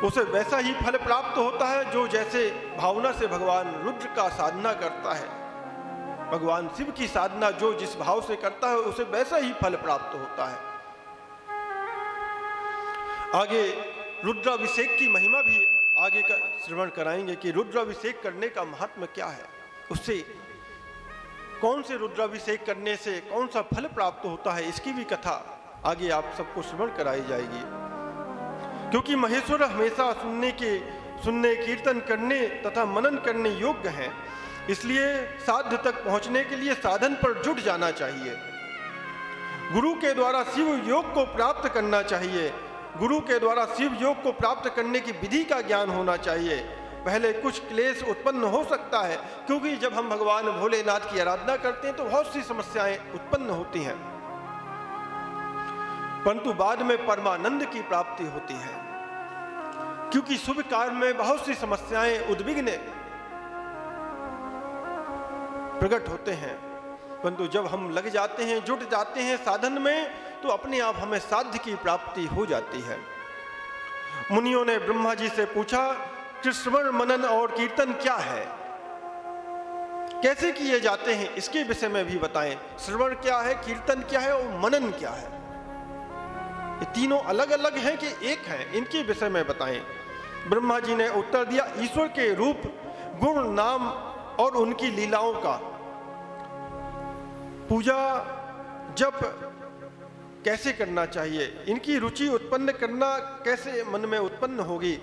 उसे वैसा ही फल प्राप्त होता है जो जैसे भावना से भगवान रुद्र का साधना करता है। भगवान शिव की साधना जो जिस भाव से करता है उसे वैसा ही फल प्राप्त होता है। आगे रुद्राभिषेक की महिमा भी आगे का श्रवण कराएंगे कि रुद्राभिषेक करने का महात्मा क्या है, उससे कौन से रुद्राभिषेक करने से कौन सा फल प्राप्त होता है, इसकी भी कथा आगे आप सबको श्रवण कराई जाएगी। क्योंकि महेश्वर हमेशा सुनने कीर्तन करने तथा मनन करने योग्य हैं, इसलिए साध्य तक पहुंचने के लिए साधन पर जुट जाना चाहिए। गुरु के द्वारा शिव योग को प्राप्त करना चाहिए। गुरु के द्वारा शिव योग को प्राप्त करने की विधि का ज्ञान होना चाहिए। पहले कुछ क्लेश उत्पन्न हो सकता है, क्योंकि जब हम भगवान भोलेनाथ की आराधना करते हैं तो बहुत सी समस्याएं उत्पन्न होती हैं, परंतु बाद में परमानंद की प्राप्ति होती है। क्योंकि शुभ कार्य में बहुत सी समस्याएं उद्विग्न प्रकट होते हैं, परंतु जब हम लग जाते हैं, जुट जाते हैं साधन में, तो अपने आप हमें साध्य की प्राप्ति हो जाती है। मुनियों ने ब्रह्मा जी से पूछा कि श्रवण मनन और कीर्तन क्या है, कैसे किए जाते हैं, इसके विषय में भी बताएं। श्रवण क्या है, कीर्तन क्या है और मनन क्या है? ये तीनों अलग अलग हैं कि एक हैं, इनके विषय में बताएं। ब्रह्मा जी ने उत्तर दिया, ईश्वर के रूप, गुण, नाम और उनकी लीलाओं का पूजा जप कैसे करना चाहिए, इनकी रुचि उत्पन्न करना कैसे मन में उत्पन्न होगी,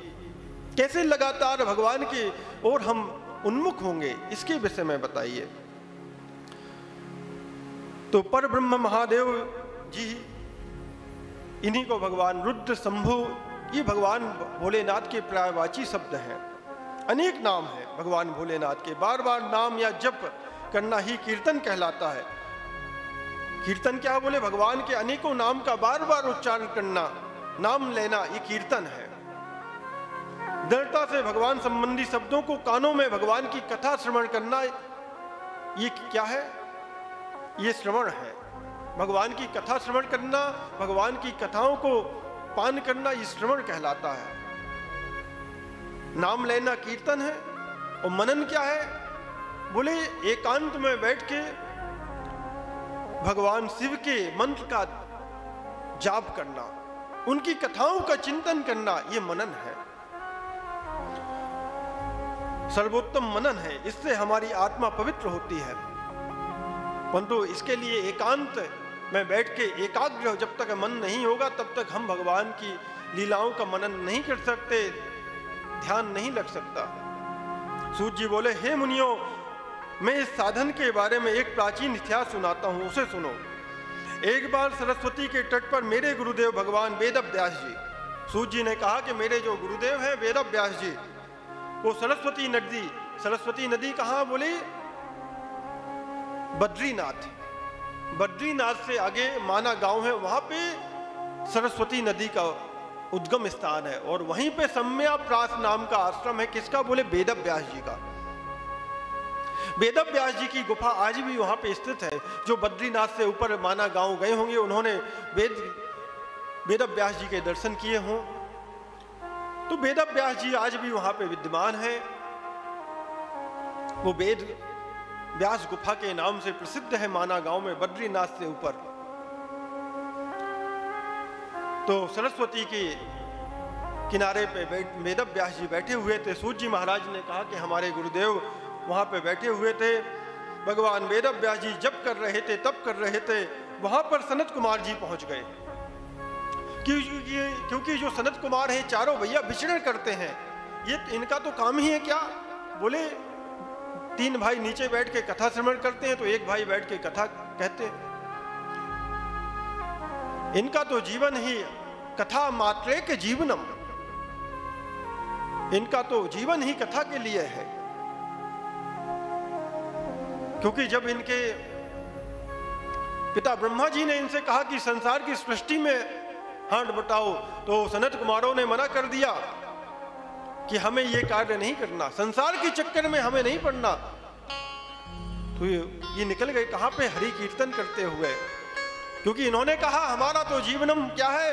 कैसे लगातार भगवान की ओर हम उन्मुख होंगे, इसके विषय में बताइए। तो पर ब्रह्म महादेव जी, इन्हीं को भगवान रुद्र, शंभु, ये भगवान भोलेनाथ के पर्यायवाची शब्द हैं। अनेक नाम हैं भगवान भोलेनाथ के, बार बार नाम या जप करना ही कीर्तन कहलाता है। कीर्तन क्या बोले? भगवान के अनेकों नाम का बार बार उच्चारण करना, नाम लेना, ये कीर्तन है। दृढ़ता से भगवान संबंधी शब्दों को कानों में भगवान की कथा श्रवण करना, ये क्या है? ये श्रवण है। भगवान की कथा श्रवण करना, भगवान की कथाओं को पान करना, ये श्रवण कहलाता है। नाम लेना कीर्तन है। और मनन क्या है? बोले एकांत में बैठ के भगवान शिव के मंत्र का जाप करना, उनकी कथाओं का चिंतन करना, ये मनन है। सर्वोत्तम मनन है, इससे हमारी आत्मा पवित्र होती है। परंतु इसके लिए एकांत में बैठ के एकाग्र जब तक मन नहीं होगा तब तक हम भगवान की लीलाओं का मनन नहीं कर सकते, ध्यान नहीं लग सकता। सूत जी बोले, हे मुनियों, मैं इस साधन के बारे में एक प्राचीन इतिहास सुनाता हूं, उसे सुनो। एक बार सरस्वती के तट पर मेरे गुरुदेव भगवान वेद व्यास जी, सूत जी ने कहा कि मेरे जो गुरुदेव हैं वेद व्यास जी, वो सरस्वती नदी कहाँ बोली? बद्रीनाथ। बद्रीनाथ से आगे माना गांव है, वहां पे सरस्वती नदी का उद्गम स्थान है और वहीं पे सम्याप्रास नाम का आश्रम है। किसका? बोले वेद व्यास जी का। वेद व्यास जी की गुफा आज भी वहां पे स्थित है। जो बद्रीनाथ से ऊपर माना गांव गए होंगे उन्होंने वेद व्यास जी के दर्शन किए हों, तो वेद व्यास जी आज भी वहां पे विद्यमान है। वो वेद व्यास गुफा के नाम से प्रसिद्ध है माना गांव में, बद्रीनाथ से ऊपर। तो सरस्वती के किनारे पे वेद व्यास जी बैठे हुए थे। सूत जी महाराज ने कहा कि हमारे गुरुदेव वहां पे बैठे हुए थे, भगवान वेद व्यास जी जप कर रहे थे, तप कर रहे थे। वहां पर सनत कुमार जी पहुंच गए, क्योंकि जो सनत कुमार है चारों भैया विचरण करते हैं, ये इनका तो काम ही है क्या? बोले 3 भाई नीचे बैठ के कथा श्रवण करते हैं, तो एक भाई बैठ के कथा कहते हैं। इनका तो जीवन ही कथा मात्रे के जीवनम, इनका तो जीवन ही कथा के लिए है। क्योंकि जब इनके पिता ब्रह्मा जी ने इनसे कहा कि संसार की सृष्टि में हाथ बटाओ, तो सनत कुमारों ने मना कर दिया कि हमें ये कार्य नहीं करना, संसार के चक्कर में हमें नहीं पड़ना। तो ये निकल गए कहां पे? हरि कीर्तन करते हुए। क्योंकि इन्होंने कहा हमारा तो जीवनम क्या है?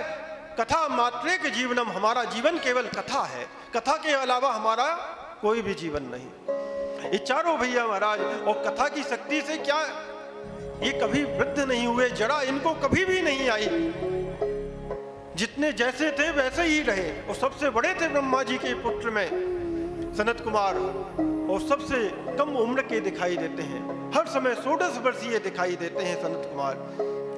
कथा मात्रे के जीवनम, हमारा जीवन केवल कथा है, कथा के अलावा हमारा कोई भी जीवन नहीं। ये चारों भैया महाराज, और कथा की शक्ति से क्या ये कभी वृद्ध नहीं हुए, जरा इनको कभी भी नहीं आई, जितने जैसे थे वैसे ही रहे। और सबसे बड़े थे ब्रह्मा जी के पुत्र में सनत कुमार, और सबसे कम उम्र के दिखाई देते हैं, हर समय 16 वर्षीय दिखाई देते हैं सनत कुमार।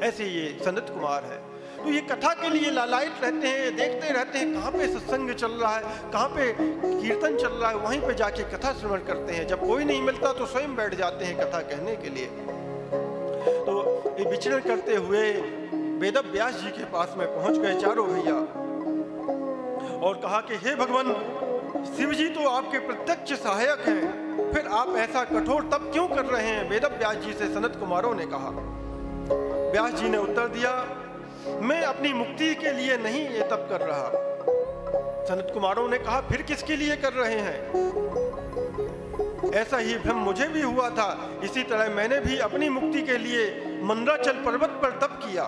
ऐसे ये सनत कुमार है। तो ये कथा के लिए लालायित रहते हैं, देखते रहते हैं कहाँ पे सत्संग चल रहा है, कहाँ पे कीर्तन चल रहा है, वहीं पे जाके कथा श्रवण करते हैं। जब कोई नहीं मिलता तो स्वयं बैठ जाते हैं कथा कहने के लिए। तो ये विचरण करते हुए वेद व्यास जी के पास में पहुंच गए चारों भैया, और कहा कि हे भगवान, शिव जी तो आपके प्रत्यक्ष सहायक हैं, फिर आप ऐसा कठोर तप क्यों कर रहे हैं? वेद व्यास जी से सनत कुमारों ने कहा। व्यास जी ने उत्तर दिया, मैं अपनी मुक्ति के लिए नहीं ये तप कर रहा। सनत कुमारों ने कहा, फिर किसके लिए कर रहे हैं? ऐसा ही भ्रम मुझे भी हुआ था, इसी तरह मैंने भी अपनी मुक्ति के लिए मंदराचल पर्वत पर तप किया,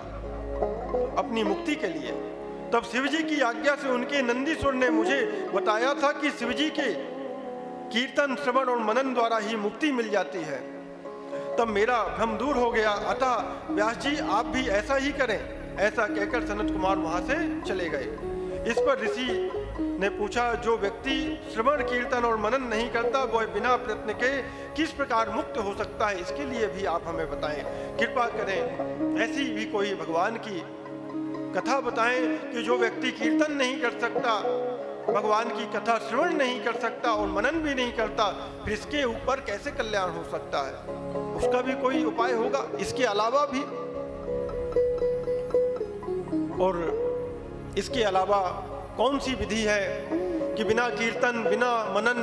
अपनी मुक्ति के लिए। तब शिवजी की आज्ञा से उनके नंदीश्वर ने मुझे बताया था कि शिवजी के कीर्तन श्रवण और मनन द्वारा ही मुक्ति मिल जाती है। तब मेरा भ्रम दूर हो गया, अतः व्यास जी आप भी ऐसा ही करें। ऐसा कहकर सनत कुमार वहां से चले गए। इस पर ऋषि ने पूछा, जो व्यक्ति श्रवण कीर्तन और मनन नहीं करता वह बिना प्रयत्न के किस प्रकार मुक्त हो सकता है? इसके लिए भी आप हमें बताएं, कृपा करें। ऐसी भी कोई भगवान की कथा बताएं कि जो व्यक्ति कीर्तन नहीं कर सकता, भगवान की कथा श्रवण नहीं कर सकता और मनन भी नहीं करता, फिर इसके ऊपर कैसे कल्याण हो सकता है? उसका भी कोई उपाय होगा इसके अलावा भी। और इसके अलावा कौन सी विधि है कि बिना कीर्तन, बिना मनन,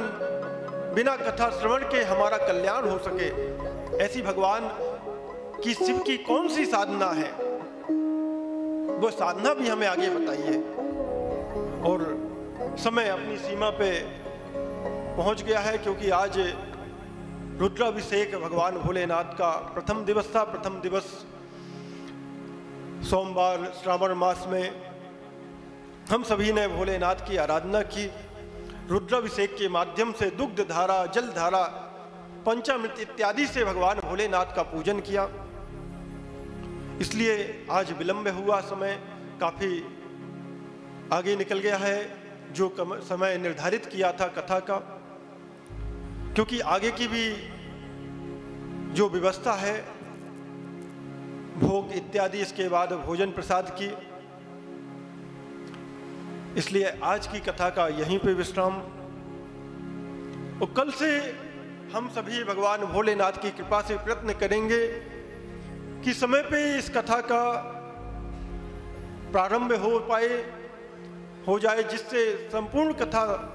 बिना कथा श्रवण के हमारा कल्याण हो सके? ऐसी भगवान की, शिव की कौन सी साधना है? वो साधना भी हमें आगे बताइए। और समय अपनी सीमा पे पहुंच गया है, क्योंकि आज रुद्राभिषेक भगवान भोलेनाथ का प्रथम दिवस था। प्रथम दिवस सोमवार श्रावण मास में हम सभी ने भोलेनाथ की आराधना की। रुद्राभिषेक के माध्यम से दुग्ध धारा, जल धारा, पंचामृत इत्यादि से भगवान भोलेनाथ का पूजन किया। इसलिए आज विलंब हुआ, समय काफी आगे निकल गया है जो समय निर्धारित किया था कथा का। क्योंकि आगे की भी जो व्यवस्था है, भोग इत्यादि, इसके बाद भोजन प्रसाद की, इसलिए आज की कथा का यहीं पे विश्राम। और कल से हम सभी भगवान भोलेनाथ की कृपा से प्रयत्न करेंगे कि समय पे इस कथा का प्रारंभ हो जाए, जिससे संपूर्ण कथा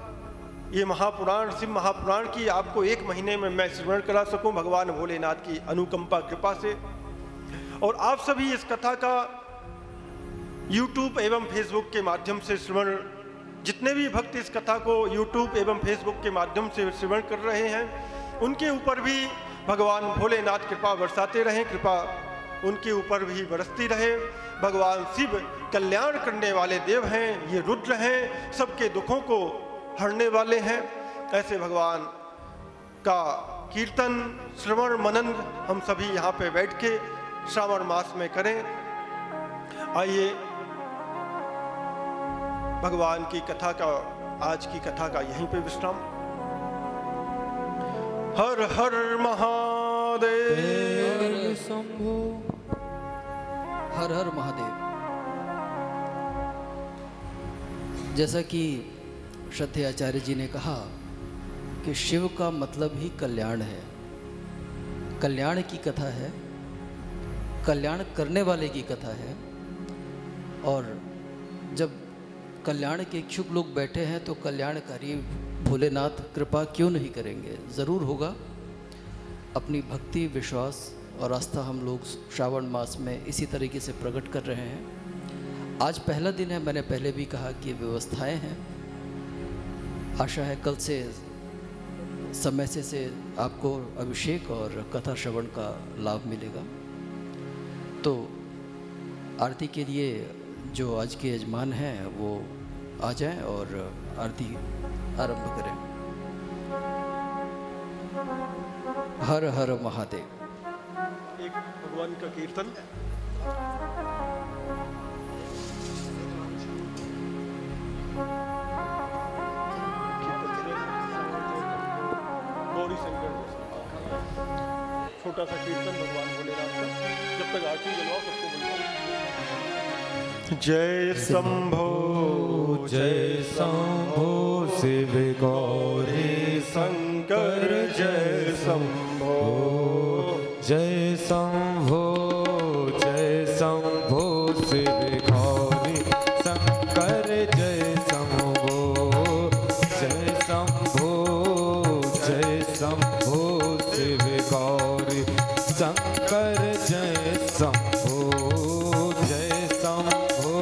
ये महापुराण, शिव महापुराण की आपको 1 महीने में मैं श्रवण करा सकूं भगवान भोलेनाथ की अनुकंपा कृपा से। और आप सभी इस कथा का YouTube एवं फेसबुक के माध्यम से श्रवण, जितने भी भक्त इस कथा को YouTube एवं फेसबुक के माध्यम से श्रवण कर रहे हैं, उनके ऊपर भी भगवान भोलेनाथ कृपा बरसाते रहें, कृपा उनके ऊपर भी बरसती रहे। भगवान शिव कल्याण करने वाले देव हैं, ये रुद्र हैं, सबके दुखों को हरने वाले हैं। ऐसे भगवान का कीर्तन, श्रवण, मनन हम सभी यहाँ पे बैठ के श्रावण मास में करें। आइए भगवान की कथा का, आज की कथा का यहीं पे विश्राम। हर हर महादेव शंभो। हर हर महादेव। जैसा कि श्रद्धेय आचार्य जी ने कहा कि शिव का मतलब ही कल्याण है, कल्याण की कथा है, कल्याण करने वाले की कथा है। और जब कल्याण के इच्छुक लोग बैठे हैं तो कल्याणकारी भोलेनाथ कृपा क्यों नहीं करेंगे, ज़रूर होगा। अपनी भक्ति, विश्वास और आस्था हम लोग श्रावण मास में इसी तरीके से प्रकट कर रहे हैं। आज पहला दिन है, मैंने पहले भी कहा कि व्यवस्थाएं हैं। आशा है कल से समय से आपको अभिषेक और कथा श्रवण का लाभ मिलेगा। तो आरती के लिए जो आज के यजमान हैं वो आ जाएं और आरती आरंभ करें। हर हर महादेव। एक भगवान का कीर्तन। गौरी शंकर छोटा सा कीर्तन भगवान भोलेनाथ का। जब तक आरती जलाओ सबको बोलो जय शंभो जय शंभो शिव गौरी शंकर, जय शंभो जय शंभो जय शंभो शिव गौरी शंकर जय शंभो जय शंभो जय शंभो शिव गौरी शंकर जय शंभो जय शंभो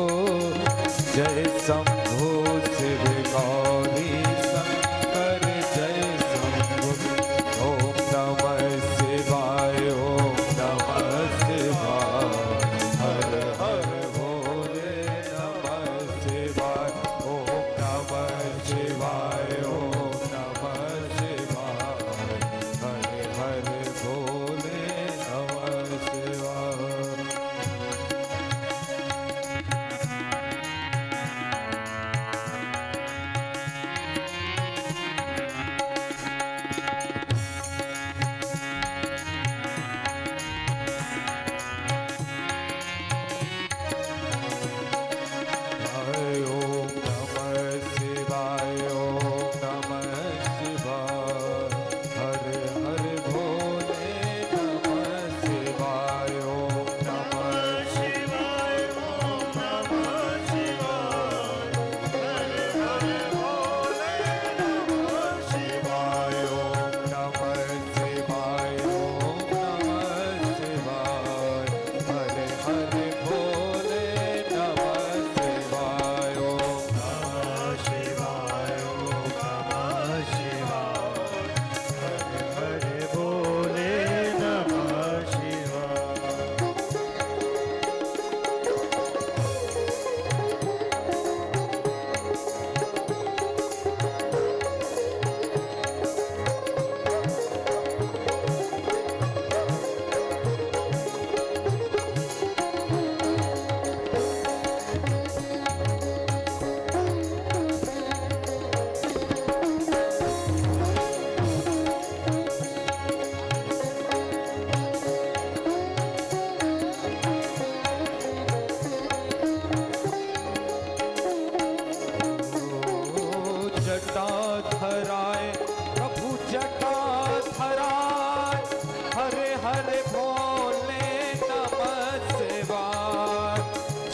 जय शंभो शिव गौरी शंकर जय शंभो। ओम नमः शिवाय, ओम नमः शिवाय, हर हर भोले।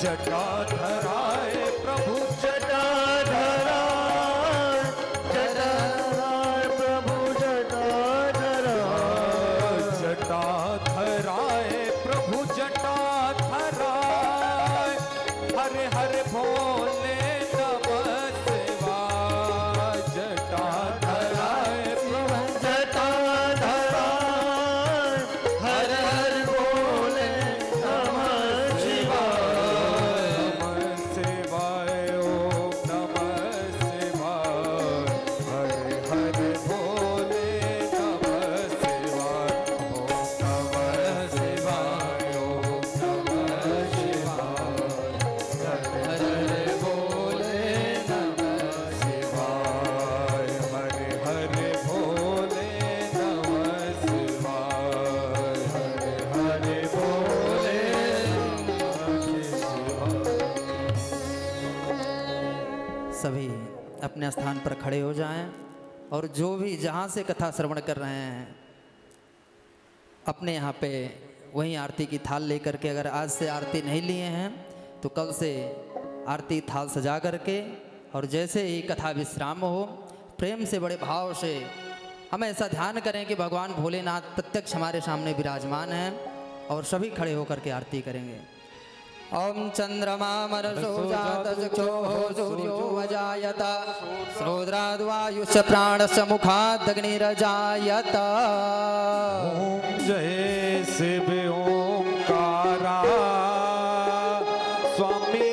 जटा धराए प्रभु जटा धराए, जटा धराए प्रभु जटा धराए, जटा धराए प्रभु जटा धराए, हरे हरे भोले नमः शिवाय। जटा धराए प्रभु जटा धराए, हर हर बोले नमः शिवाय। नमः शिवाय ओम नमः शिवाय, हरे हरे भोले नमः शिवाय ओम नमः शिवाय ओम नमः शिवाय, हरे हरे भोले नमः शिवाय, हरे हरे भोले नमः शिवाय, हरे हरे भोले नमः शिवाय। सभी अपने स्थान पर खड़े हो जाएं और जो भी जहाँ से कथा श्रवण कर रहे हैं अपने यहाँ पे वहीं आरती की थाल लेकर के, अगर आज से आरती नहीं लिए हैं तो कल से आरती थाल सजा करके, और जैसे ही कथा विश्राम हो प्रेम से बड़े भाव से हम ऐसा ध्यान करें कि भगवान भोलेनाथ प्रत्यक्ष हमारे सामने विराजमान हैं, और सभी खड़े होकर के आरती करेंगे। ओम चंद्रमा मनसो जात चक्षुः सूर्यो वजायत श्रोत्राद्वायुश्च प्राणस्य मुखादग्निरजायत। ओम जय शिव ओंकारा स्वामी